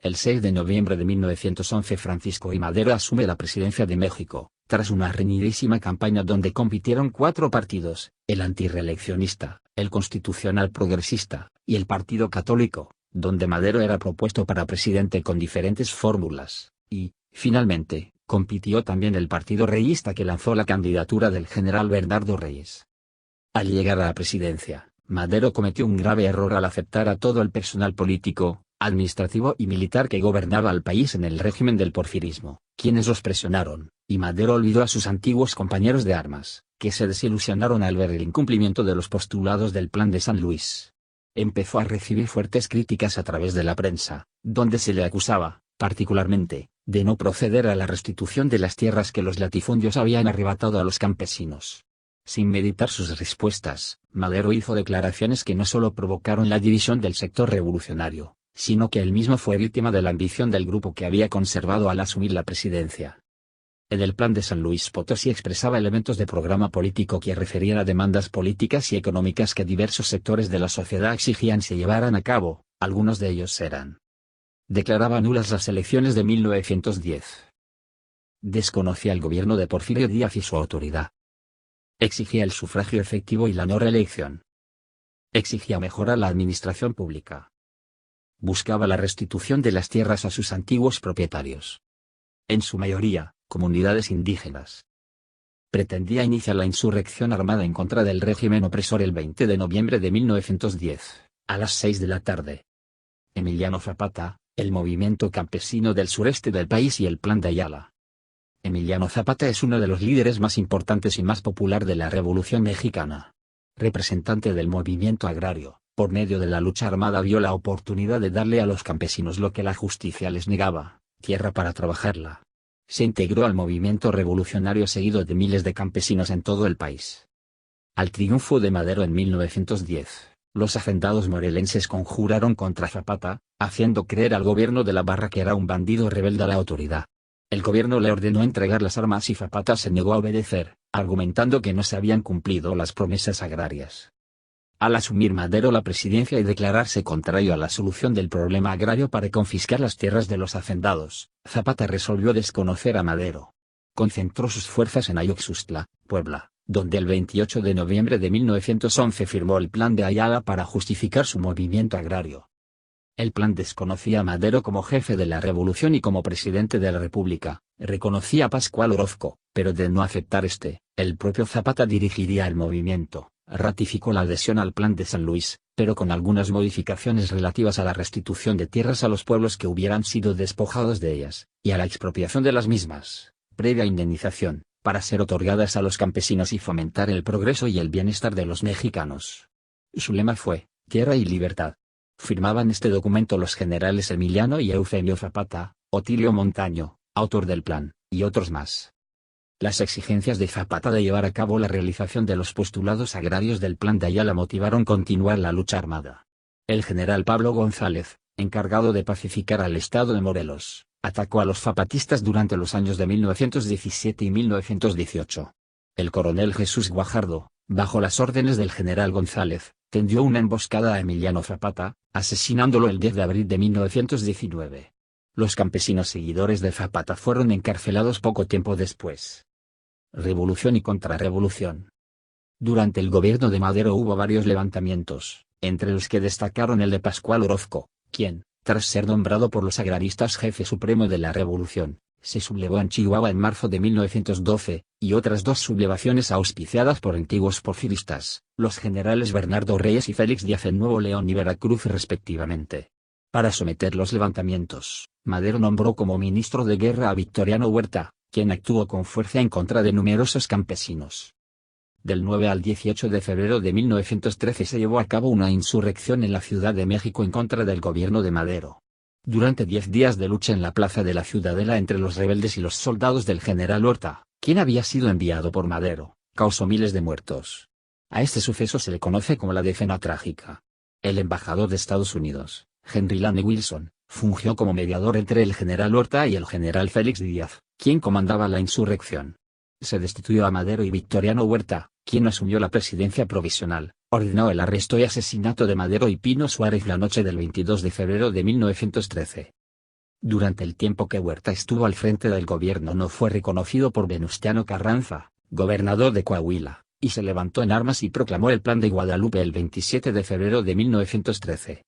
El 6 de noviembre de 1911 Francisco I. Madero asume la presidencia de México, tras una reñidísima campaña donde compitieron 4 partidos, el antirreeleccionista, el constitucional progresista, y el Partido Católico, donde Madero era propuesto para presidente con diferentes fórmulas, y, finalmente, compitió también el Partido Reyista que lanzó la candidatura del general Bernardo Reyes. Al llegar a la presidencia, Madero cometió un grave error al aceptar a todo el personal político, administrativo y militar que gobernaba al país en el régimen del porfirismo, quienes los presionaron, y Madero olvidó a sus antiguos compañeros de armas, que se desilusionaron al ver el incumplimiento de los postulados del Plan de San Luis. Empezó a recibir fuertes críticas a través de la prensa, donde se le acusaba, particularmente, de no proceder a la restitución de las tierras que los latifundios habían arrebatado a los campesinos. Sin meditar sus respuestas, Madero hizo declaraciones que no solo provocaron la división del sector revolucionario, sino que él mismo fue víctima de la ambición del grupo que había conservado al asumir la presidencia. En el Plan de San Luis Potosí expresaba elementos de programa político que referían a demandas políticas y económicas que diversos sectores de la sociedad exigían se llevaran a cabo, algunos de ellos eran. Declaraba nulas las elecciones de 1910. Desconocía el gobierno de Porfirio Díaz y su autoridad. Exigía el sufragio efectivo y la no reelección. Exigía mejorar la administración pública. Buscaba la restitución de las tierras a sus antiguos propietarios. En su mayoría, comunidades indígenas. Pretendía iniciar la insurrección armada en contra del régimen opresor el 20 de noviembre de 1910, a las 6 de la tarde. Emiliano Zapata, el movimiento campesino del sureste del país y el Plan de Ayala. Emiliano Zapata es uno de los líderes más importantes y más popular de la Revolución Mexicana. Representante del movimiento agrario, por medio de la lucha armada vio la oportunidad de darle a los campesinos lo que la justicia les negaba, tierra para trabajarla. Se integró al movimiento revolucionario seguido de miles de campesinos en todo el país. Al triunfo de Madero en 1910, los hacendados morelenses conjuraron contra Zapata, haciendo creer al gobierno de la Barra que era un bandido rebelde a la autoridad. El gobierno le ordenó entregar las armas y Zapata se negó a obedecer, argumentando que no se habían cumplido las promesas agrarias. Al asumir Madero la presidencia y declararse contrario a la solución del problema agrario para confiscar las tierras de los hacendados, Zapata resolvió desconocer a Madero. Concentró sus fuerzas en Ayoxustla, Puebla, donde el 28 de noviembre de 1911 firmó el Plan de Ayala para justificar su movimiento agrario. El plan desconocía a Madero como jefe de la revolución y como presidente de la República, reconocía a Pascual Orozco, pero de no aceptar el propio Zapata dirigiría el movimiento. Ratificó la adhesión al Plan de San Luis, pero con algunas modificaciones relativas a la restitución de tierras a los pueblos que hubieran sido despojados de ellas, y a la expropiación de las mismas, previa indemnización, para ser otorgadas a los campesinos y fomentar el progreso y el bienestar de los mexicanos. Su lema fue, tierra y libertad. Firmaban este documento los generales Emiliano y Eufemio Zapata, Otilio Montaño, autor del plan, y otros más. Las exigencias de Zapata de llevar a cabo la realización de los postulados agrarios del Plan de Ayala motivaron continuar la lucha armada. El general Pablo González, encargado de pacificar al estado de Morelos, atacó a los zapatistas durante los años de 1917 y 1918. El coronel Jesús Guajardo, bajo las órdenes del general González, tendió una emboscada a Emiliano Zapata, asesinándolo el 10 de abril de 1919. Los campesinos seguidores de Zapata fueron encarcelados poco tiempo después. Revolución y contrarrevolución. Durante el gobierno de Madero hubo varios levantamientos, entre los que destacaron el de Pascual Orozco, quien, tras ser nombrado por los agraristas jefe supremo de la revolución, se sublevó en Chihuahua en marzo de 1912, y otras dos sublevaciones auspiciadas por antiguos porfiristas, los generales Bernardo Reyes y Félix Díaz en Nuevo León y Veracruz respectivamente. Para someter los levantamientos, Madero nombró como ministro de guerra a Victoriano Huerta, quien actuó con fuerza en contra de numerosos campesinos. Del 9 al 18 de febrero de 1913 se llevó a cabo una insurrección en la Ciudad de México en contra del gobierno de Madero. Durante 10 días de lucha en la plaza de la Ciudadela entre los rebeldes y los soldados del general Huerta, quien había sido enviado por Madero, causó miles de muertos. A este suceso se le conoce como la Decena Trágica. El embajador de Estados Unidos, Henry Lane Wilson, fungió como mediador entre el general Huerta y el general Félix Díaz, quien comandaba la insurrección. Se destituyó a Madero y Victoriano Huerta, quien asumió la presidencia provisional, ordenó el arresto y asesinato de Madero y Pino Suárez la noche del 22 de febrero de 1913. Durante el tiempo que Huerta estuvo al frente del gobierno no fue reconocido por Venustiano Carranza, gobernador de Coahuila, y se levantó en armas y proclamó el Plan de Guadalupe el 27 de febrero de 1913.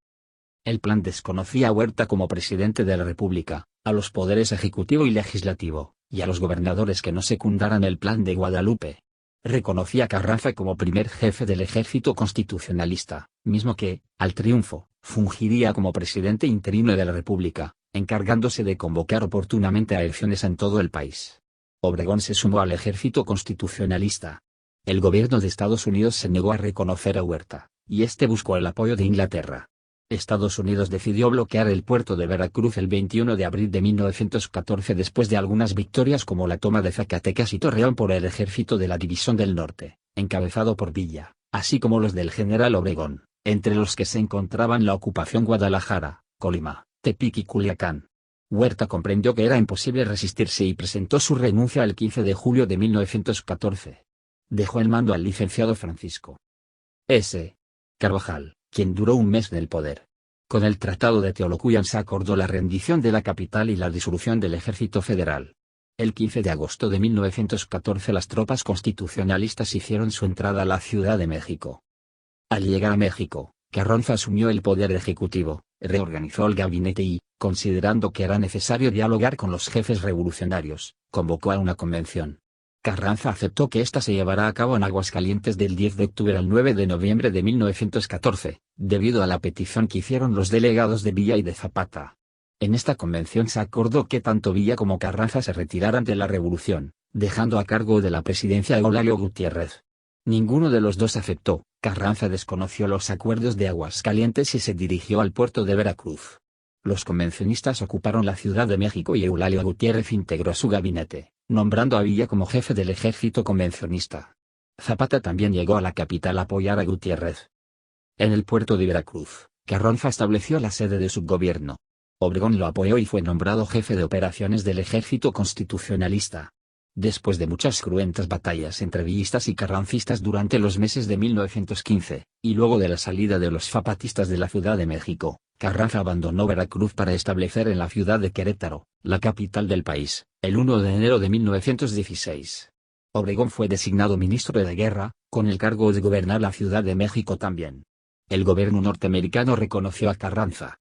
El plan desconocía a Huerta como presidente de la República, a los poderes ejecutivo y legislativo, y a los gobernadores que no secundaran el Plan de Guadalupe. Reconocía a Carranza como primer jefe del ejército constitucionalista, mismo que, al triunfo, fungiría como presidente interino de la República, encargándose de convocar oportunamente a elecciones en todo el país. Obregón se sumó al ejército constitucionalista. El gobierno de Estados Unidos se negó a reconocer a Huerta, y este buscó el apoyo de Inglaterra. Estados Unidos decidió bloquear el puerto de Veracruz el 21 de abril de 1914 después de algunas victorias como la toma de Zacatecas y Torreón por el ejército de la División del Norte, encabezado por Villa, así como los del general Obregón, entre los que se encontraban la ocupación Guadalajara, Colima, Tepic y Culiacán. Huerta comprendió que era imposible resistirse y presentó su renuncia el 15 de julio de 1914. Dejó el mando al licenciado Francisco S. Carvajal, quien duró un mes en el poder. Con el Tratado de Teolocuyan se acordó la rendición de la capital y la disolución del Ejército Federal. El 15 de agosto de 1914 las tropas constitucionalistas hicieron su entrada a la Ciudad de México. Al llegar a México, Carranza asumió el poder ejecutivo, reorganizó el gabinete y, considerando que era necesario dialogar con los jefes revolucionarios, convocó a una convención. Carranza aceptó que ésta se llevará a cabo en Aguascalientes del 10 de octubre al 9 de noviembre de 1914, debido a la petición que hicieron los delegados de Villa y de Zapata. En esta convención se acordó que tanto Villa como Carranza se retiraran de la revolución, dejando a cargo de la presidencia a Eulalio Gutiérrez. Ninguno de los dos aceptó. Carranza desconoció los acuerdos de Aguascalientes y se dirigió al puerto de Veracruz. Los convencionistas ocuparon la Ciudad de México y Eulalio Gutiérrez integró su gabinete, nombrando a Villa como jefe del ejército convencionista. Zapata también llegó a la capital a apoyar a Gutiérrez. En el puerto de Veracruz, Carranza estableció la sede de su gobierno. Obregón lo apoyó y fue nombrado jefe de operaciones del ejército constitucionalista. Después de muchas cruentas batallas entre villistas y carrancistas durante los meses de 1915, y luego de la salida de los zapatistas de la Ciudad de México, Carranza abandonó Veracruz para establecer en la ciudad de Querétaro, la capital del país, el 1 de enero de 1916. Obregón fue designado ministro de guerra, con el cargo de gobernar la Ciudad de México también. El gobierno norteamericano reconoció a Carranza.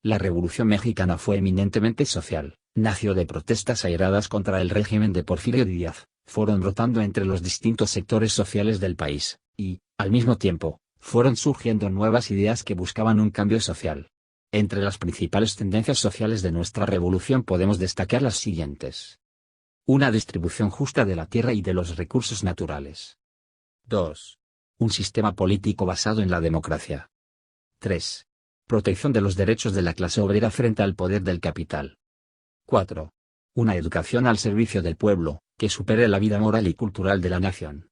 La Revolución Mexicana fue eminentemente social, nació de protestas airadas contra el régimen de Porfirio Díaz, fueron brotando entre los distintos sectores sociales del país, y, al mismo tiempo, fueron surgiendo nuevas ideas que buscaban un cambio social. Entre las principales tendencias sociales de nuestra revolución podemos destacar las siguientes. Una distribución justa de la tierra y de los recursos naturales. 2. Un sistema político basado en la democracia. 3. Protección de los derechos de la clase obrera frente al poder del capital. 4. Una educación al servicio del pueblo, que supere la vida moral y cultural de la nación.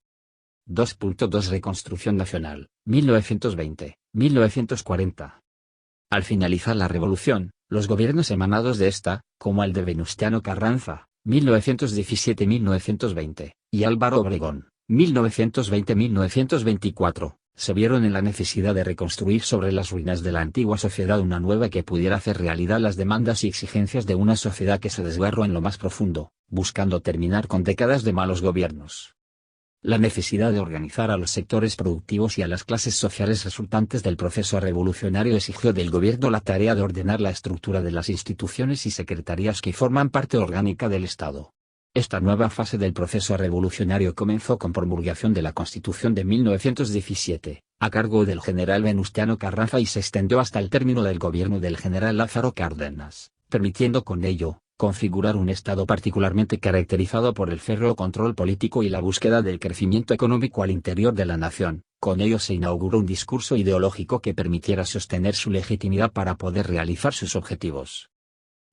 2.2 Reconstrucción nacional, 1920-1940. Al finalizar la revolución, los gobiernos emanados de esta, como el de Venustiano Carranza, 1917-1920, y Álvaro Obregón, 1920-1924, se vieron en la necesidad de reconstruir sobre las ruinas de la antigua sociedad una nueva que pudiera hacer realidad las demandas y exigencias de una sociedad que se desgarró en lo más profundo, buscando terminar con décadas de malos gobiernos. La necesidad de organizar a los sectores productivos y a las clases sociales resultantes del proceso revolucionario exigió del gobierno la tarea de ordenar la estructura de las instituciones y secretarías que forman parte orgánica del Estado. Esta nueva fase del proceso revolucionario comenzó con promulgación de la Constitución de 1917, a cargo del general Venustiano Carranza y se extendió hasta el término del gobierno del general Lázaro Cárdenas, permitiendo con ello, configurar un Estado particularmente caracterizado por el férreo control político y la búsqueda del crecimiento económico al interior de la nación. Con ello se inauguró un discurso ideológico que permitiera sostener su legitimidad para poder realizar sus objetivos.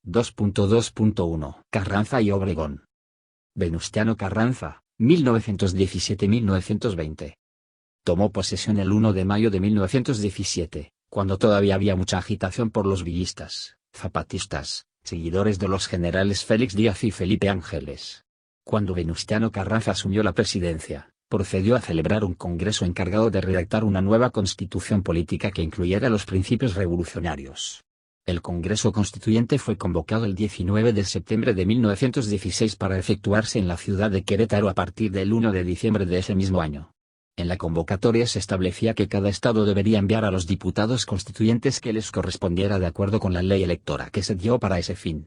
2.2.1 Carranza y Obregón. Venustiano Carranza, 1917-1920. Tomó posesión el 1 de mayo de 1917, cuando todavía había mucha agitación por los villistas, zapatistas, seguidores de los generales Félix Díaz y Felipe Ángeles. Cuando Venustiano Carranza asumió la presidencia, procedió a celebrar un congreso encargado de redactar una nueva constitución política que incluyera los principios revolucionarios. El Congreso Constituyente fue convocado el 19 de septiembre de 1916 para efectuarse en la ciudad de Querétaro a partir del 1 de diciembre de ese mismo año. En la convocatoria se establecía que cada estado debería enviar a los diputados constituyentes que les correspondiera de acuerdo con la ley electoral que se dio para ese fin.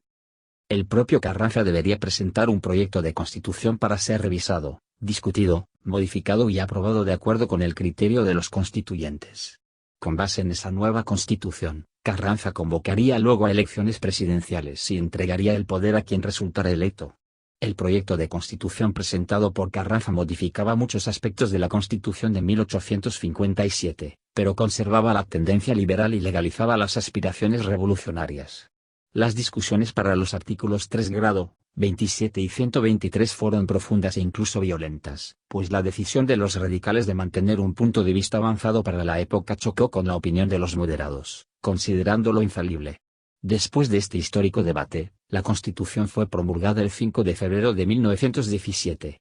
El propio Carranza debería presentar un proyecto de constitución para ser revisado, discutido, modificado y aprobado de acuerdo con el criterio de los constituyentes. Con base en esa nueva constitución, Carranza convocaría luego a elecciones presidenciales y entregaría el poder a quien resultara electo. El proyecto de constitución presentado por Carranza modificaba muchos aspectos de la Constitución de 1857, pero conservaba la tendencia liberal y legalizaba las aspiraciones revolucionarias. Las discusiones para los artículos 3 grado, 27 y 123 fueron profundas e incluso violentas, pues la decisión de los radicales de mantener un punto de vista avanzado para la época chocó con la opinión de los moderados, considerándolo infalible. Después de este histórico debate, la Constitución fue promulgada el 5 de febrero de 1917.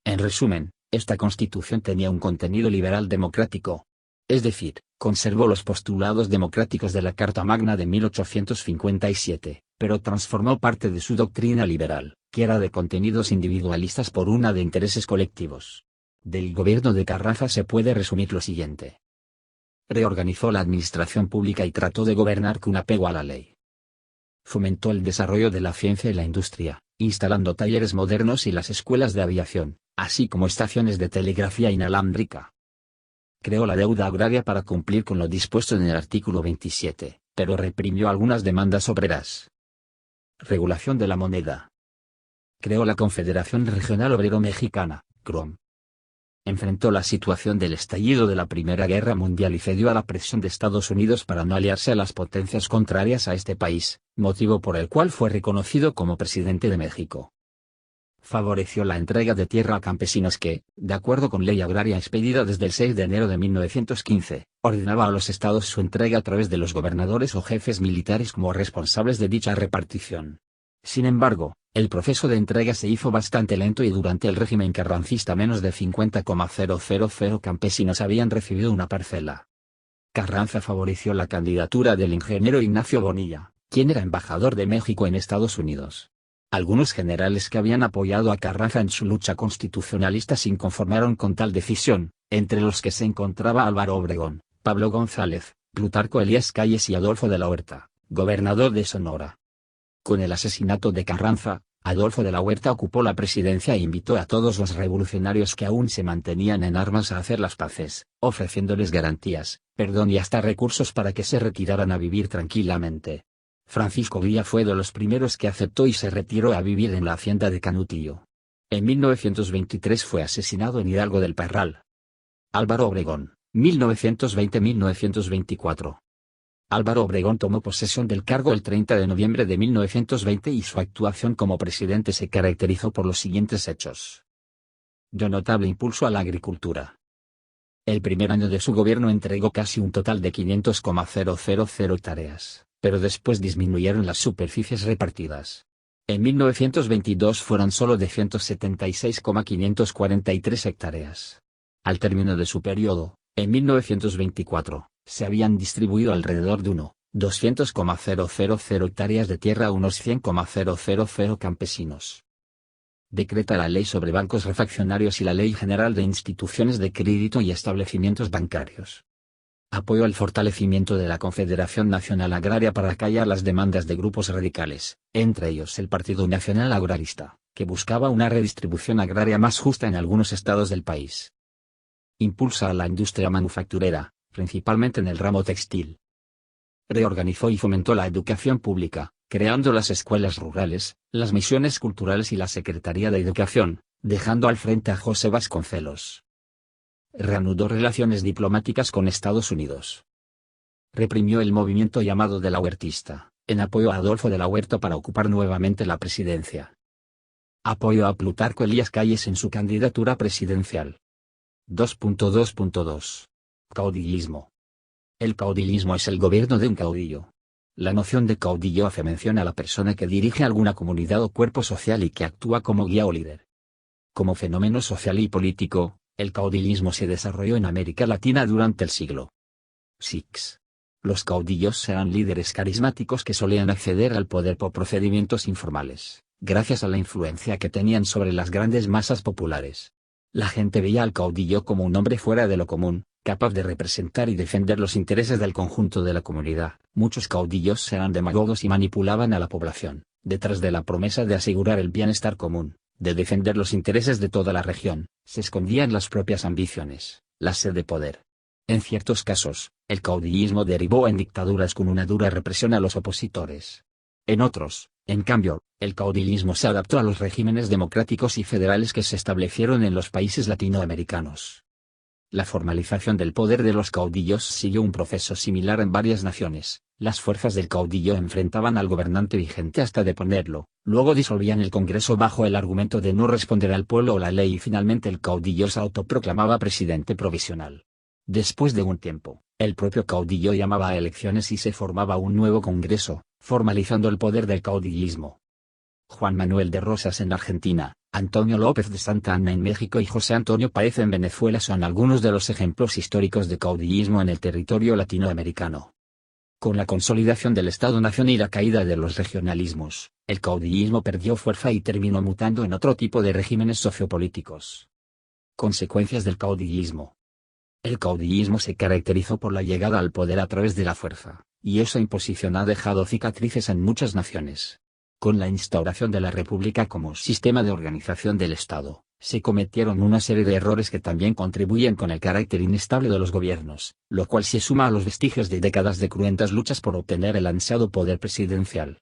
En resumen, esta Constitución tenía un contenido liberal democrático. Es decir, conservó los postulados democráticos de la Carta Magna de 1857, pero transformó parte de su doctrina liberal, que era de contenidos individualistas por una de intereses colectivos. Del gobierno de Carranza se puede resumir lo siguiente. Reorganizó la administración pública y trató de gobernar con apego a la ley. Fomentó el desarrollo de la ciencia y la industria, instalando talleres modernos y las escuelas de aviación, así como estaciones de telegrafía inalámbrica. Creó la deuda agraria para cumplir con lo dispuesto en el artículo 27, pero reprimió algunas demandas obreras. Regulación de la moneda. Creó la Confederación Regional Obrero Mexicana, CROM. Enfrentó la situación del estallido de la Primera Guerra Mundial y cedió a la presión de Estados Unidos para no aliarse a las potencias contrarias a este país, motivo por el cual fue reconocido como presidente de México. Favoreció la entrega de tierra a campesinos que, de acuerdo con ley agraria expedida desde el 6 de enero de 1915, ordenaba a los estados su entrega a través de los gobernadores o jefes militares como responsables de dicha repartición. Sin embargo, el proceso de entrega se hizo bastante lento y durante el régimen carrancista menos de 50,000 campesinos habían recibido una parcela. Carranza favoreció la candidatura del ingeniero Ignacio Bonilla, quien era embajador de México en Estados Unidos. Algunos generales que habían apoyado a Carranza en su lucha constitucionalista se inconformaron con tal decisión, entre los que se encontraba Álvaro Obregón, Pablo González, Plutarco Elías Calles y Adolfo de la Huerta, gobernador de Sonora. Con el asesinato de Carranza, Adolfo de la Huerta ocupó la presidencia e invitó a todos los revolucionarios que aún se mantenían en armas a hacer las paces, ofreciéndoles garantías, perdón y hasta recursos para que se retiraran a vivir tranquilamente. Francisco Villa fue de los primeros que aceptó y se retiró a vivir en la hacienda de Canutillo. En 1923 fue asesinado en Hidalgo del Parral. Álvaro Obregón, 1920-1924. Álvaro Obregón tomó posesión del cargo el 30 de noviembre de 1920 y su actuación como presidente se caracterizó por los siguientes hechos. Dio notable impulso a la agricultura. El primer año de su gobierno entregó casi un total de 500,000 hectáreas, pero después disminuyeron las superficies repartidas. En 1922 fueron solo de 176,543 hectáreas. Al término de su periodo, en 1924, se habían distribuido alrededor de 200,000 hectáreas de tierra a unos 100,000 campesinos. Decreta la Ley sobre Bancos Refaccionarios y la Ley General de Instituciones de Crédito y Establecimientos Bancarios. Apoyo al fortalecimiento de la Confederación Nacional Agraria para acallar las demandas de grupos radicales, entre ellos el Partido Nacional Agrarista, que buscaba una redistribución agraria más justa en algunos estados del país. Impulsa a la industria manufacturera, principalmente en el ramo textil. Reorganizó y fomentó la educación pública, creando las escuelas rurales, las misiones culturales y la Secretaría de Educación, dejando al frente a José Vasconcelos. Reanudó relaciones diplomáticas con Estados Unidos. Reprimió el movimiento llamado de la Huertista, en apoyo a Adolfo de la Huerta para ocupar nuevamente la presidencia. Apoyó a Plutarco Elías Calles en su candidatura presidencial. 2.2.2. Caudillismo. El caudillismo es el gobierno de un caudillo. La noción de caudillo hace mención a la persona que dirige alguna comunidad o cuerpo social y que actúa como guía o líder. Como fenómeno social y político, el caudillismo se desarrolló en América Latina durante el siglo VI. Los caudillos eran líderes carismáticos que solían acceder al poder por procedimientos informales, gracias a la influencia que tenían sobre las grandes masas populares. La gente veía al caudillo como un hombre fuera de lo común, capaz de representar y defender los intereses del conjunto de la comunidad. Muchos caudillos eran demagogos y manipulaban a la población, detrás de la promesa de asegurar el bienestar común, de defender los intereses de toda la región, se escondían las propias ambiciones, la sed de poder. En ciertos casos, el caudillismo derivó en dictaduras con una dura represión a los opositores. En otros, en cambio, el caudillismo se adaptó a los regímenes democráticos y federales que se establecieron en los países latinoamericanos. La formalización del poder de los caudillos siguió un proceso similar en varias naciones. Las fuerzas del caudillo enfrentaban al gobernante vigente hasta deponerlo, luego disolvían el Congreso bajo el argumento de no responder al pueblo o la ley y finalmente el caudillo se autoproclamaba presidente provisional. Después de un tiempo, el propio caudillo llamaba a elecciones y se formaba un nuevo Congreso, formalizando el poder del caudillismo. Juan Manuel de Rosas en Argentina, Antonio López de Santa Anna en México y José Antonio Páez en Venezuela son algunos de los ejemplos históricos de caudillismo en el territorio latinoamericano. Con la consolidación del Estado-nación y la caída de los regionalismos, el caudillismo perdió fuerza y terminó mutando en otro tipo de regímenes sociopolíticos. Consecuencias del caudillismo. El caudillismo se caracterizó por la llegada al poder a través de la fuerza, y esa imposición ha dejado cicatrices en muchas naciones. Con la instauración de la República como sistema de organización del Estado, se cometieron una serie de errores que también contribuyen con el carácter inestable de los gobiernos, lo cual se suma a los vestigios de décadas de cruentas luchas por obtener el ansiado poder presidencial.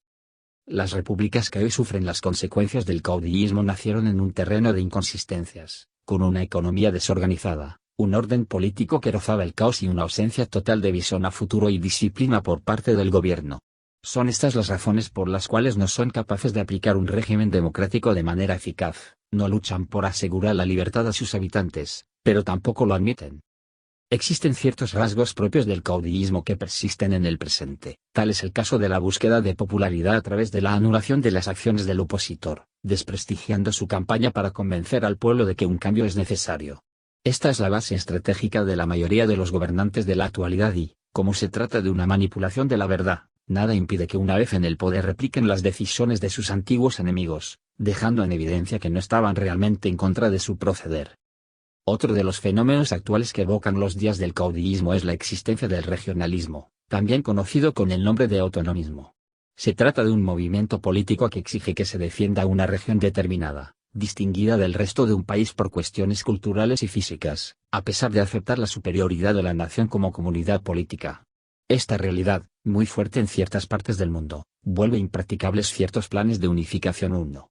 Las repúblicas que hoy sufren las consecuencias del caudillismo nacieron en un terreno de inconsistencias, con una economía desorganizada, un orden político que rozaba el caos y una ausencia total de visión a futuro y disciplina por parte del gobierno. Son estas las razones por las cuales no son capaces de aplicar un régimen democrático de manera eficaz, no luchan por asegurar la libertad a sus habitantes, pero tampoco lo admiten. Existen ciertos rasgos propios del caudillismo que persisten en el presente, tal es el caso de la búsqueda de popularidad a través de la anulación de las acciones del opositor, desprestigiando su campaña para convencer al pueblo de que un cambio es necesario. Esta es la base estratégica de la mayoría de los gobernantes de la actualidad y, como se trata de una manipulación de la verdad, nada impide que una vez en el poder repliquen las decisiones de sus antiguos enemigos, dejando en evidencia que no estaban realmente en contra de su proceder. Otro de los fenómenos actuales que evocan los días del caudillismo es la existencia del regionalismo, también conocido con el nombre de autonomismo. Se trata de un movimiento político que exige que se defienda una región determinada, distinguida del resto de un país por cuestiones culturales y físicas, a pesar de aceptar la superioridad de la nación como comunidad política. Esta realidad, muy fuerte en ciertas partes del mundo, vuelve impracticables ciertos planes de unificación. 1.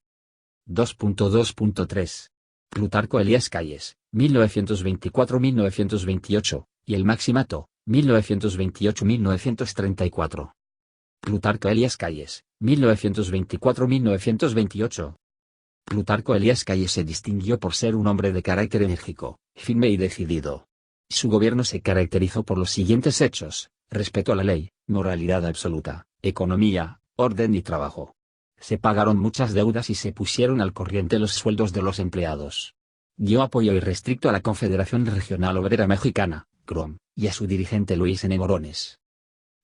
2.2.3. Plutarco Elías Calles, 1924-1928, y el Maximato, 1928-1934. Plutarco Elías Calles, 1924-1928. Plutarco Elías Calles se distinguió por ser un hombre de carácter enérgico, firme y decidido. Su gobierno se caracterizó por los siguientes hechos: respeto a la ley, moralidad absoluta, economía, orden y trabajo. Se pagaron muchas deudas y se pusieron al corriente los sueldos de los empleados. Dio apoyo irrestricto a la Confederación Regional Obrera Mexicana, CROM, y a su dirigente Luis N. Morones.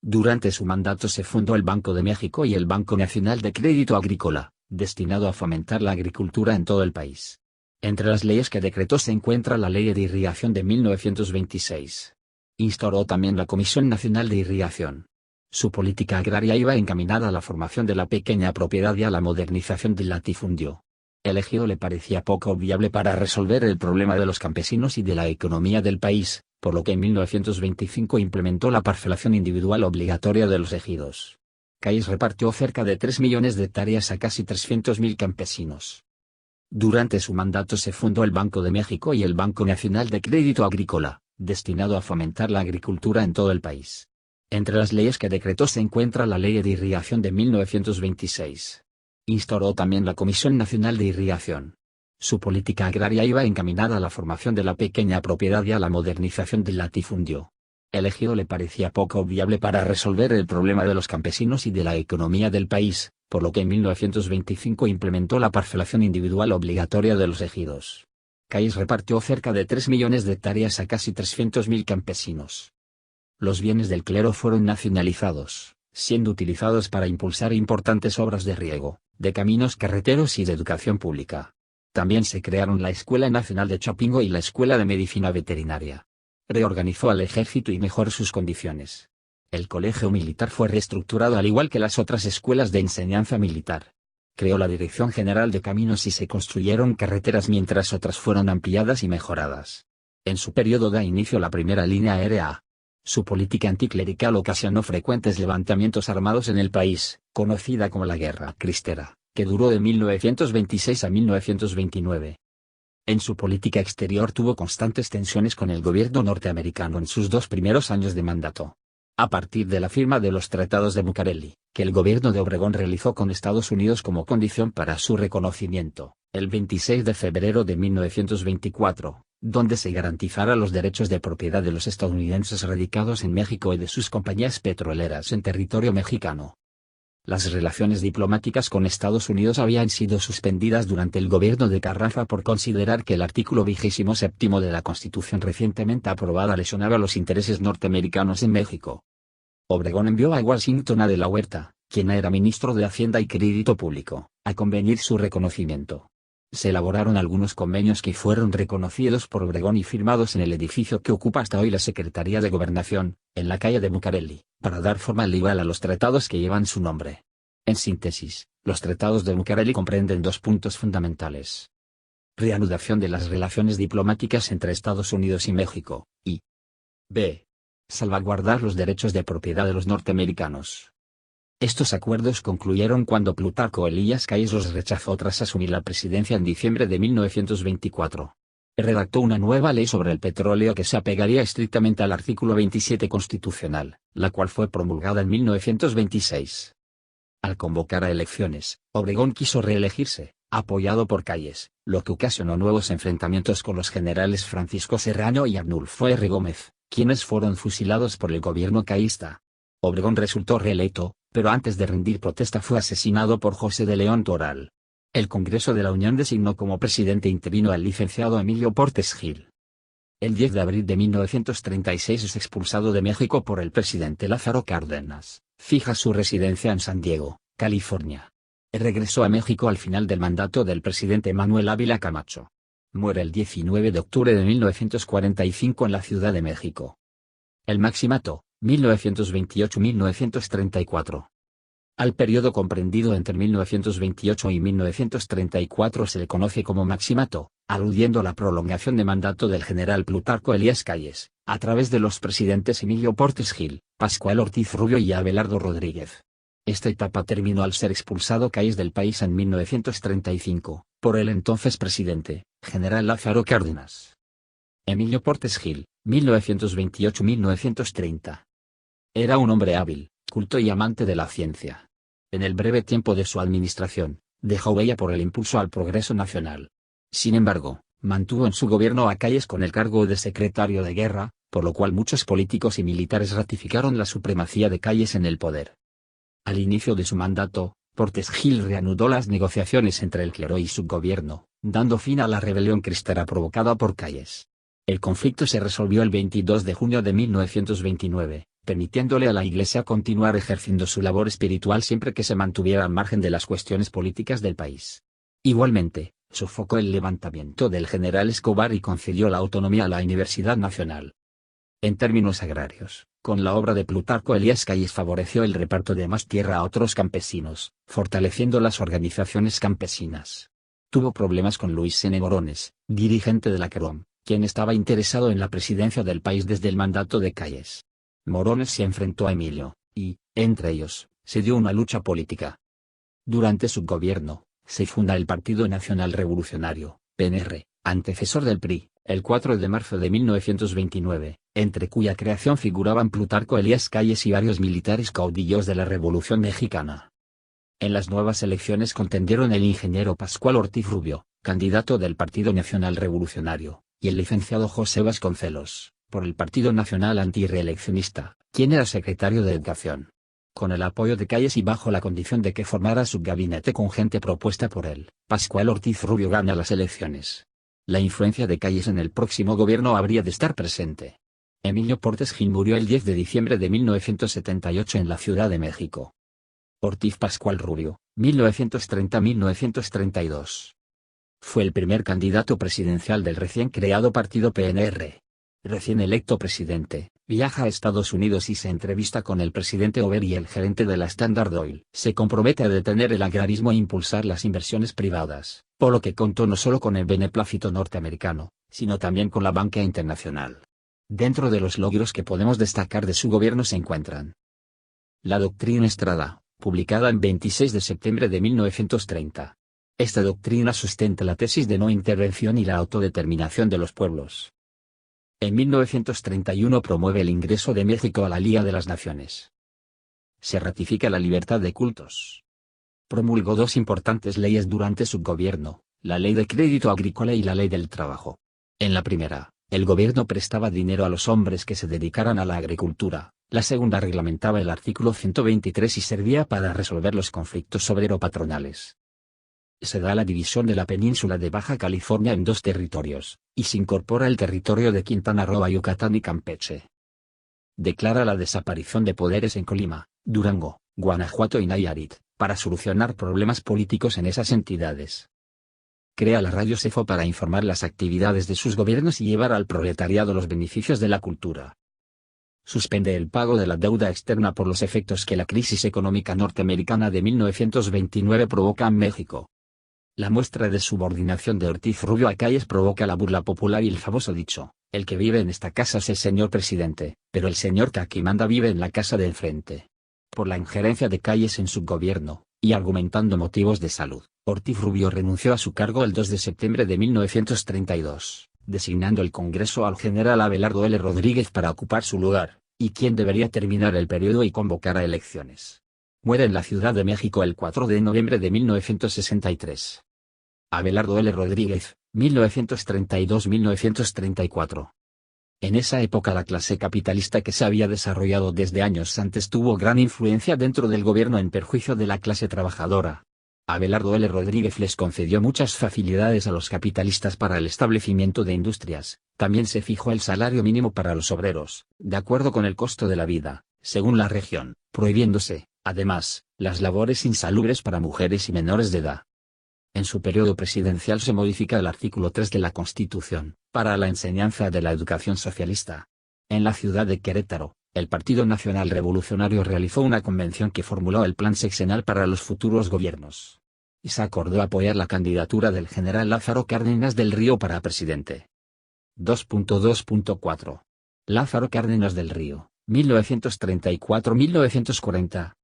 Durante su mandato se fundó el Banco de México y el Banco Nacional de Crédito Agrícola, destinado a fomentar la agricultura en todo el país. Entre las leyes que decretó se encuentra la Ley de Irrigación de 1926. Instauró también la Comisión Nacional de Irrigación. Su política agraria iba encaminada a la formación de la pequeña propiedad y a la modernización del latifundio. El ejido le parecía poco viable para resolver el problema de los campesinos y de la economía del país, por lo que en 1925 implementó la parcelación individual obligatoria de los ejidos. Calles repartió cerca de 3 millones de hectáreas a casi 300.000 campesinos. Durante su mandato se fundó el Banco de México y el Banco Nacional de Crédito Agrícola, destinado a fomentar la agricultura en todo el país. Entre las leyes que decretó se encuentra la Ley de Irrigación de 1926. Instauró también la Comisión Nacional de Irrigación. Su política agraria iba encaminada a la formación de la pequeña propiedad y a la modernización del latifundio. El ejido le parecía poco viable para resolver el problema de los campesinos y de la economía del país, por lo que en 1925 implementó la parcelación individual obligatoria de los ejidos. Calles repartió cerca de 3 millones de hectáreas a casi 300.000 campesinos. Los bienes del clero fueron nacionalizados, siendo utilizados para impulsar importantes obras de riego, de caminos carreteros y de educación pública. También se crearon la Escuela Nacional de Chapingo y la Escuela de Medicina Veterinaria. Reorganizó al ejército y mejoró sus condiciones. El colegio militar fue reestructurado al igual que las otras escuelas de enseñanza militar. Creó la Dirección General de Caminos y se construyeron carreteras mientras otras fueron ampliadas y mejoradas. En su periodo da inicio la primera línea aérea. Su política anticlerical ocasionó frecuentes levantamientos armados en el país, conocida como la Guerra Cristera, que duró de 1926 a 1929. En su política exterior tuvo constantes tensiones con el gobierno norteamericano en sus 2 primeros años de mandato. A partir de la firma de los Tratados de Bucareli, que el gobierno de Obregón realizó con Estados Unidos como condición para su reconocimiento, el 26 de febrero de 1924, donde se garantizara los derechos de propiedad de los estadounidenses radicados en México y de sus compañías petroleras en territorio mexicano. Las relaciones diplomáticas con Estados Unidos habían sido suspendidas durante el gobierno de Carranza por considerar que el artículo 27º de la Constitución recientemente aprobada lesionaba los intereses norteamericanos en México. Obregón envió a Washington a De la Huerta, quien era ministro de Hacienda y Crédito Público, a convenir su reconocimiento. Se elaboraron algunos convenios que fueron reconocidos por Obregón y firmados en el edificio que ocupa hasta hoy la Secretaría de Gobernación, en la calle de Bucareli, para dar forma legal a los tratados que llevan su nombre. En síntesis, los tratados de Bucareli comprenden 2 puntos fundamentales. Reanudación de las relaciones diplomáticas entre Estados Unidos y México, y b. salvaguardar los derechos de propiedad de los norteamericanos. Estos acuerdos concluyeron cuando Plutarco Elías Calles los rechazó tras asumir la presidencia en diciembre de 1924. Redactó una nueva ley sobre el petróleo que se apegaría estrictamente al artículo 27 constitucional, la cual fue promulgada en 1926. Al convocar a elecciones, Obregón quiso reelegirse, apoyado por Calles, lo que ocasionó nuevos enfrentamientos con los generales Francisco Serrano y Arnulfo R. Gómez, quienes fueron fusilados por el gobierno caísta. Obregón resultó reelecto, pero antes de rendir protesta fue asesinado por José de León Toral. El Congreso de la Unión designó como presidente interino al licenciado Emilio Portes Gil. El 10 de abril de 1936 es expulsado de México por el presidente Lázaro Cárdenas, fija su residencia en San Diego, California. Regresó a México al final del mandato del presidente Manuel Ávila Camacho. Muere el 19 de octubre de 1945 en la Ciudad de México. El Maximato, 1928-1934. Al periodo comprendido entre 1928 y 1934 se le conoce como Maximato, aludiendo a la prolongación de mandato del general Plutarco Elías Calles, a través de los presidentes Emilio Portes Gil, Pascual Ortiz Rubio y Abelardo Rodríguez. Esta etapa terminó al ser expulsado Calles del país en 1935, por el entonces presidente, general Lázaro Cárdenas. Emilio Portes Gil, 1928-1930. Era un hombre hábil, culto y amante de la ciencia. En el breve tiempo de su administración, dejó huella por el impulso al progreso nacional. Sin embargo, mantuvo en su gobierno a Calles con el cargo de secretario de guerra, por lo cual muchos políticos y militares ratificaron la supremacía de Calles en el poder. Al inicio de su mandato, Portes Gil reanudó las negociaciones entre el clero y su gobierno, dando fin a la rebelión cristera provocada por Calles. El conflicto se resolvió el 22 de junio de 1929. Permitiéndole a la Iglesia continuar ejerciendo su labor espiritual siempre que se mantuviera al margen de las cuestiones políticas del país. Igualmente, sofocó el levantamiento del general Escobar y concedió la autonomía a la Universidad Nacional. En términos agrarios, con la obra de Plutarco Elías Calles favoreció el reparto de más tierra a otros campesinos, fortaleciendo las organizaciones campesinas. Tuvo problemas con Luis N. Morones, dirigente de la CROM, quien estaba interesado en la presidencia del país desde el mandato de Calles. Morones se enfrentó a Emilio, y, entre ellos, se dio una lucha política. Durante su gobierno, se funda el Partido Nacional Revolucionario, PNR, antecesor del PRI, el 4 de marzo de 1929, entre cuya creación figuraban Plutarco Elías Calles y varios militares caudillos de la Revolución Mexicana. En las nuevas elecciones contendieron el ingeniero Pascual Ortiz Rubio, candidato del Partido Nacional Revolucionario, y el licenciado José Vasconcelos, por el Partido Nacional Antirreeleccionista, quien era secretario de Educación. Con el apoyo de Calles y bajo la condición de que formara su gabinete con gente propuesta por él, Pascual Ortiz Rubio gana las elecciones. La influencia de Calles en el próximo gobierno habría de estar presente. Emilio Portes Gil murió el 10 de diciembre de 1978 en la Ciudad de México. Ortiz Pascual Rubio, 1930-1932. Fue el primer candidato presidencial del recién creado partido PNR. Recién electo presidente, viaja a Estados Unidos y se entrevista con el presidente Hoover y el gerente de la Standard Oil. Se compromete a detener el agrarismo e impulsar las inversiones privadas, por lo que contó no solo con el beneplácito norteamericano, sino también con la banca internacional. Dentro de los logros que podemos destacar de su gobierno se encuentran la Doctrina Estrada, publicada en 26 de septiembre de 1930. Esta doctrina sustenta la tesis de no intervención y la autodeterminación de los pueblos. En 1931 promueve el ingreso de México a la Liga de las Naciones. Se ratifica la libertad de cultos. Promulgó dos importantes leyes durante su gobierno, la Ley de Crédito Agrícola y la Ley del Trabajo. En la primera, el gobierno prestaba dinero a los hombres que se dedicaran a la agricultura. La segunda reglamentaba el artículo 123 y servía para resolver los conflictos obrero-patronales. Se da la división de la península de Baja California en dos territorios, y se incorpora el territorio de Quintana Roo a Yucatán y Campeche. Declara la desaparición de poderes en Colima, Durango, Guanajuato y Nayarit, para solucionar problemas políticos en esas entidades. Crea la Radio CEFO para informar las actividades de sus gobiernos y llevar al proletariado los beneficios de la cultura. Suspende el pago de la deuda externa por los efectos que la crisis económica norteamericana de 1929 provoca en México. La muestra de subordinación de Ortiz Rubio a Calles provoca la burla popular y el famoso dicho, el que vive en esta casa es el señor presidente, pero el señor que aquí manda vive en la casa de enfrente. Por la injerencia de Calles en su gobierno, y argumentando motivos de salud, Ortiz Rubio renunció a su cargo el 2 de septiembre de 1932, designando el Congreso al general Abelardo L. Rodríguez para ocupar su lugar, y quien debería terminar el periodo y convocar a elecciones. Muere en la Ciudad de México el 4 de noviembre de 1963. Abelardo L. Rodríguez, 1932-1934. En esa época la clase capitalista que se había desarrollado desde años antes tuvo gran influencia dentro del gobierno en perjuicio de la clase trabajadora. Abelardo L. Rodríguez les concedió muchas facilidades a los capitalistas para el establecimiento de industrias, también se fijó el salario mínimo para los obreros, de acuerdo con el costo de la vida, según la región, prohibiéndose, además, las labores insalubres para mujeres y menores de edad. En su periodo presidencial se modifica el artículo 3 de la Constitución, para la enseñanza de la educación socialista. En la ciudad de Querétaro, El Partido Nacional Revolucionario realizó una convención que formuló el plan sexenal para los futuros gobiernos. Y se acordó apoyar la candidatura del general Lázaro Cárdenas del Río para presidente. 2.2.4. Lázaro Cárdenas del Río, 1934-1940.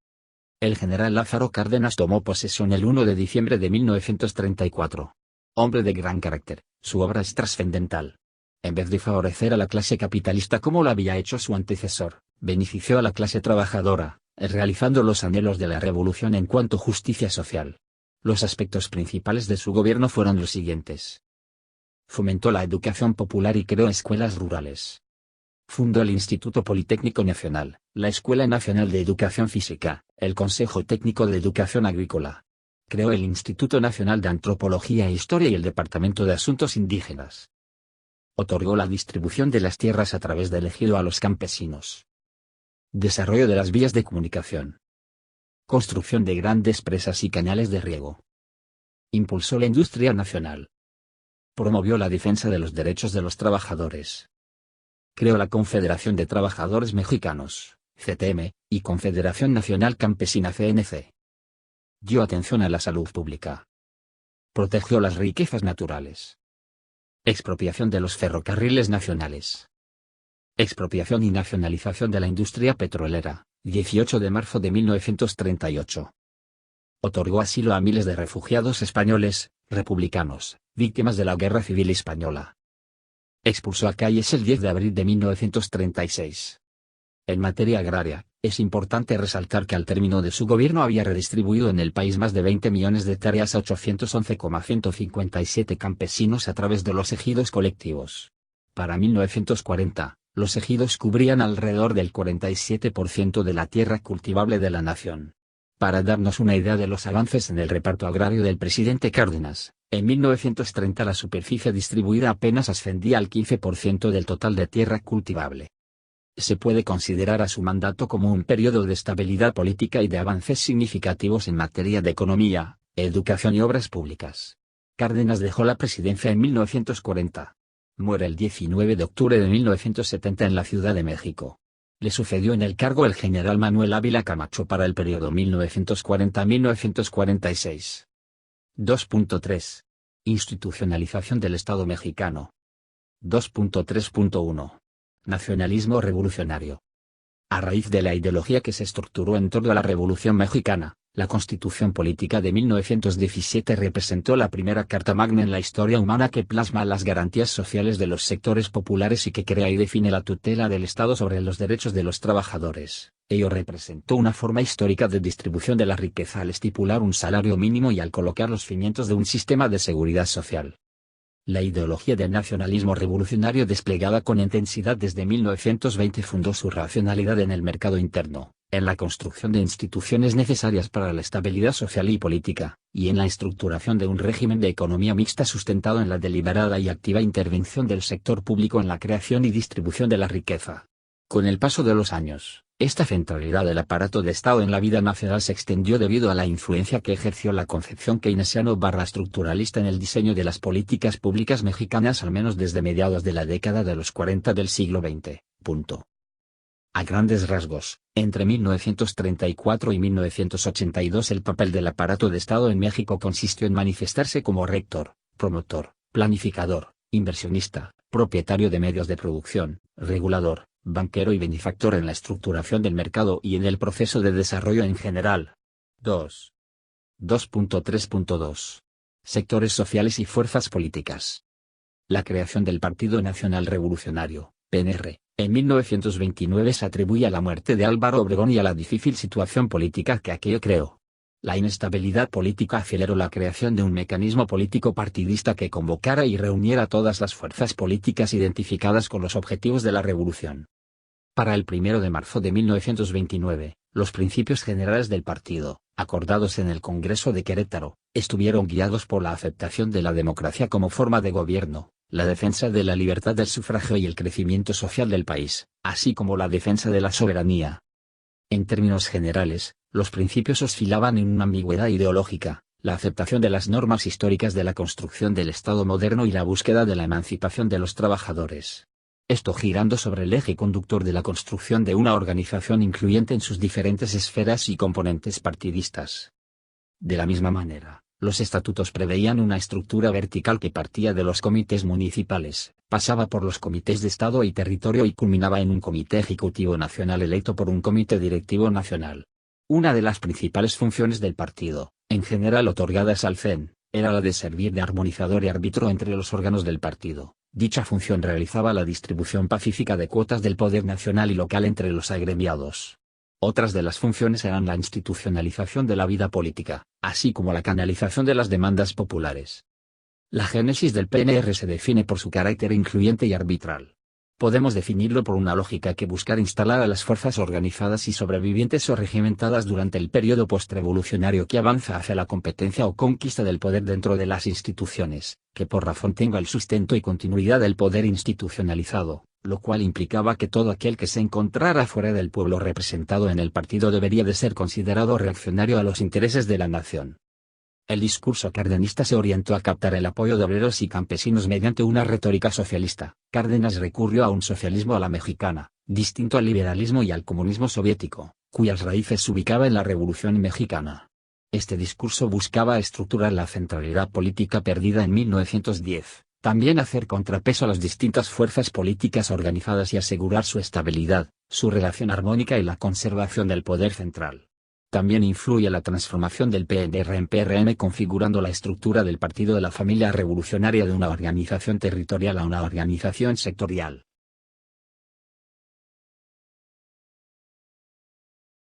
El general Lázaro Cárdenas tomó posesión el 1 de diciembre de 1934. Hombre de gran carácter, su obra es trascendental. En vez de favorecer a la clase capitalista como lo había hecho su antecesor, benefició a la clase trabajadora, realizando los anhelos de la revolución en cuanto a justicia social. Los aspectos principales de su gobierno fueron los siguientes. Fomentó la educación popular y creó escuelas rurales. Fundó el Instituto Politécnico Nacional, la Escuela Nacional de Educación Física, el Consejo Técnico de Educación Agrícola. Creó el Instituto Nacional de Antropología e Historia y el Departamento de Asuntos Indígenas. Otorgó la distribución de las tierras a través del ejido a los campesinos. Desarrollo de las vías de comunicación. Construcción de grandes presas y canales de riego. Impulsó la industria nacional. Promovió la defensa de los derechos de los trabajadores. Creó la Confederación de Trabajadores Mexicanos, CTM, y Confederación Nacional Campesina CNC. Dio atención a la salud pública. Protegió las riquezas naturales. Expropiación de los ferrocarriles nacionales. Expropiación y nacionalización de la industria petrolera, 18 de marzo de 1938. Otorgó asilo a miles de refugiados españoles, republicanos, víctimas de la Guerra Civil Española. Expulsó a Calles el 10 de abril de 1936. En materia agraria, es importante resaltar que al término de su gobierno había redistribuido en el país más de 20 millones de hectáreas a 811,157 campesinos a través de los ejidos colectivos. Para 1940, los ejidos cubrían alrededor del 47% de la tierra cultivable de la nación. Para darnos una idea de los avances en el reparto agrario del presidente Cárdenas, en 1930 la superficie distribuida apenas ascendía al 15% del total de tierra cultivable. Se puede considerar a su mandato como un periodo de estabilidad política y de avances significativos en materia de economía, educación y obras públicas. Cárdenas dejó la presidencia en 1940. Muere el 19 de octubre de 1970 en la Ciudad de México. Le sucedió en el cargo el general Manuel Ávila Camacho para el periodo 1940-1946. 2.3. Institucionalización del Estado mexicano. 2.3.1. Nacionalismo revolucionario. A raíz de la ideología que se estructuró en torno a la Revolución Mexicana, la Constitución Política de 1917 representó la primera carta magna en la historia humana que plasma las garantías sociales de los sectores populares y que crea y define la tutela del Estado sobre los derechos de los trabajadores. Ello representó una forma histórica de distribución de la riqueza al estipular un salario mínimo y al colocar los cimientos de un sistema de seguridad social. La ideología del nacionalismo revolucionario desplegada con intensidad desde 1920 fundó su racionalidad en el mercado interno, en la construcción de instituciones necesarias para la estabilidad social y política, y en la estructuración de un régimen de economía mixta sustentado en la deliberada y activa intervención del sector público en la creación y distribución de la riqueza. Con el paso de los años, esta centralidad del aparato de Estado en la vida nacional se extendió debido a la influencia que ejerció la concepción keynesiano-estructuralista en el diseño de las políticas públicas mexicanas al menos desde mediados de la década de los 40 del siglo XX. A grandes rasgos, entre 1934 y 1982 el papel del aparato de Estado en México consistió en manifestarse como rector, promotor, planificador, inversionista, propietario de medios de producción, regulador, banquero y benefactor en la estructuración del mercado y en el proceso de desarrollo en general. 2. 2.3.2. Sectores sociales y fuerzas políticas. La creación del Partido Nacional Revolucionario, PNR, en 1929 se atribuye a la muerte de Álvaro Obregón y a la difícil situación política que aquello creó. La inestabilidad política aceleró la creación de un mecanismo político partidista que convocara y reuniera todas las fuerzas políticas identificadas con los objetivos de la revolución. Para el 1 de marzo de 1929, los principios generales del partido, acordados en el Congreso de Querétaro, estuvieron guiados por la aceptación de la democracia como forma de gobierno, la defensa de la libertad del sufragio y el crecimiento social del país, así como la defensa de la soberanía. En términos generales, los principios oscilaban en una ambigüedad ideológica, la aceptación de las normas históricas de la construcción del Estado moderno y la búsqueda de la emancipación de los trabajadores. esto girando sobre el eje conductor de la construcción de una organización incluyente en sus diferentes esferas y componentes partidistas. De la misma manera, los estatutos preveían una estructura vertical que partía de los comités municipales, pasaba por los comités de Estado y territorio y culminaba en un comité ejecutivo nacional electo por un comité directivo nacional. Una de las principales funciones del partido, en general otorgadas al CEN, era la de servir de armonizador y árbitro entre los órganos del partido. Dicha función realizaba la distribución pacífica de cuotas del poder nacional y local entre los agremiados. Otras de las funciones eran la institucionalización de la vida política, así como la canalización de las demandas populares. La génesis del PNR se define por su carácter incluyente y arbitral. Podemos definirlo por una lógica que buscar instalar a las fuerzas organizadas y sobrevivientes o regimentadas durante el periodo postrevolucionario que avanza hacia la competencia o conquista del poder dentro de las instituciones, que por razón tenga el sustento y continuidad del poder institucionalizado, lo cual implicaba que todo aquel que se encontrara fuera del pueblo representado en el partido debería de ser considerado reaccionario a los intereses de la nación. El discurso cardenista se orientó a captar el apoyo de obreros y campesinos mediante una retórica socialista. Cárdenas recurrió a un socialismo a la mexicana, distinto al liberalismo y al comunismo soviético, cuyas raíces se ubicaba en la Revolución Mexicana. Este discurso buscaba estructurar la centralidad política perdida en 1910, también hacer contrapeso a las distintas fuerzas políticas organizadas y asegurar su estabilidad, su relación armónica y la conservación del poder central. También influye la transformación del PNR en PRM configurando la estructura del Partido de la Familia Revolucionaria de una organización territorial a una organización sectorial.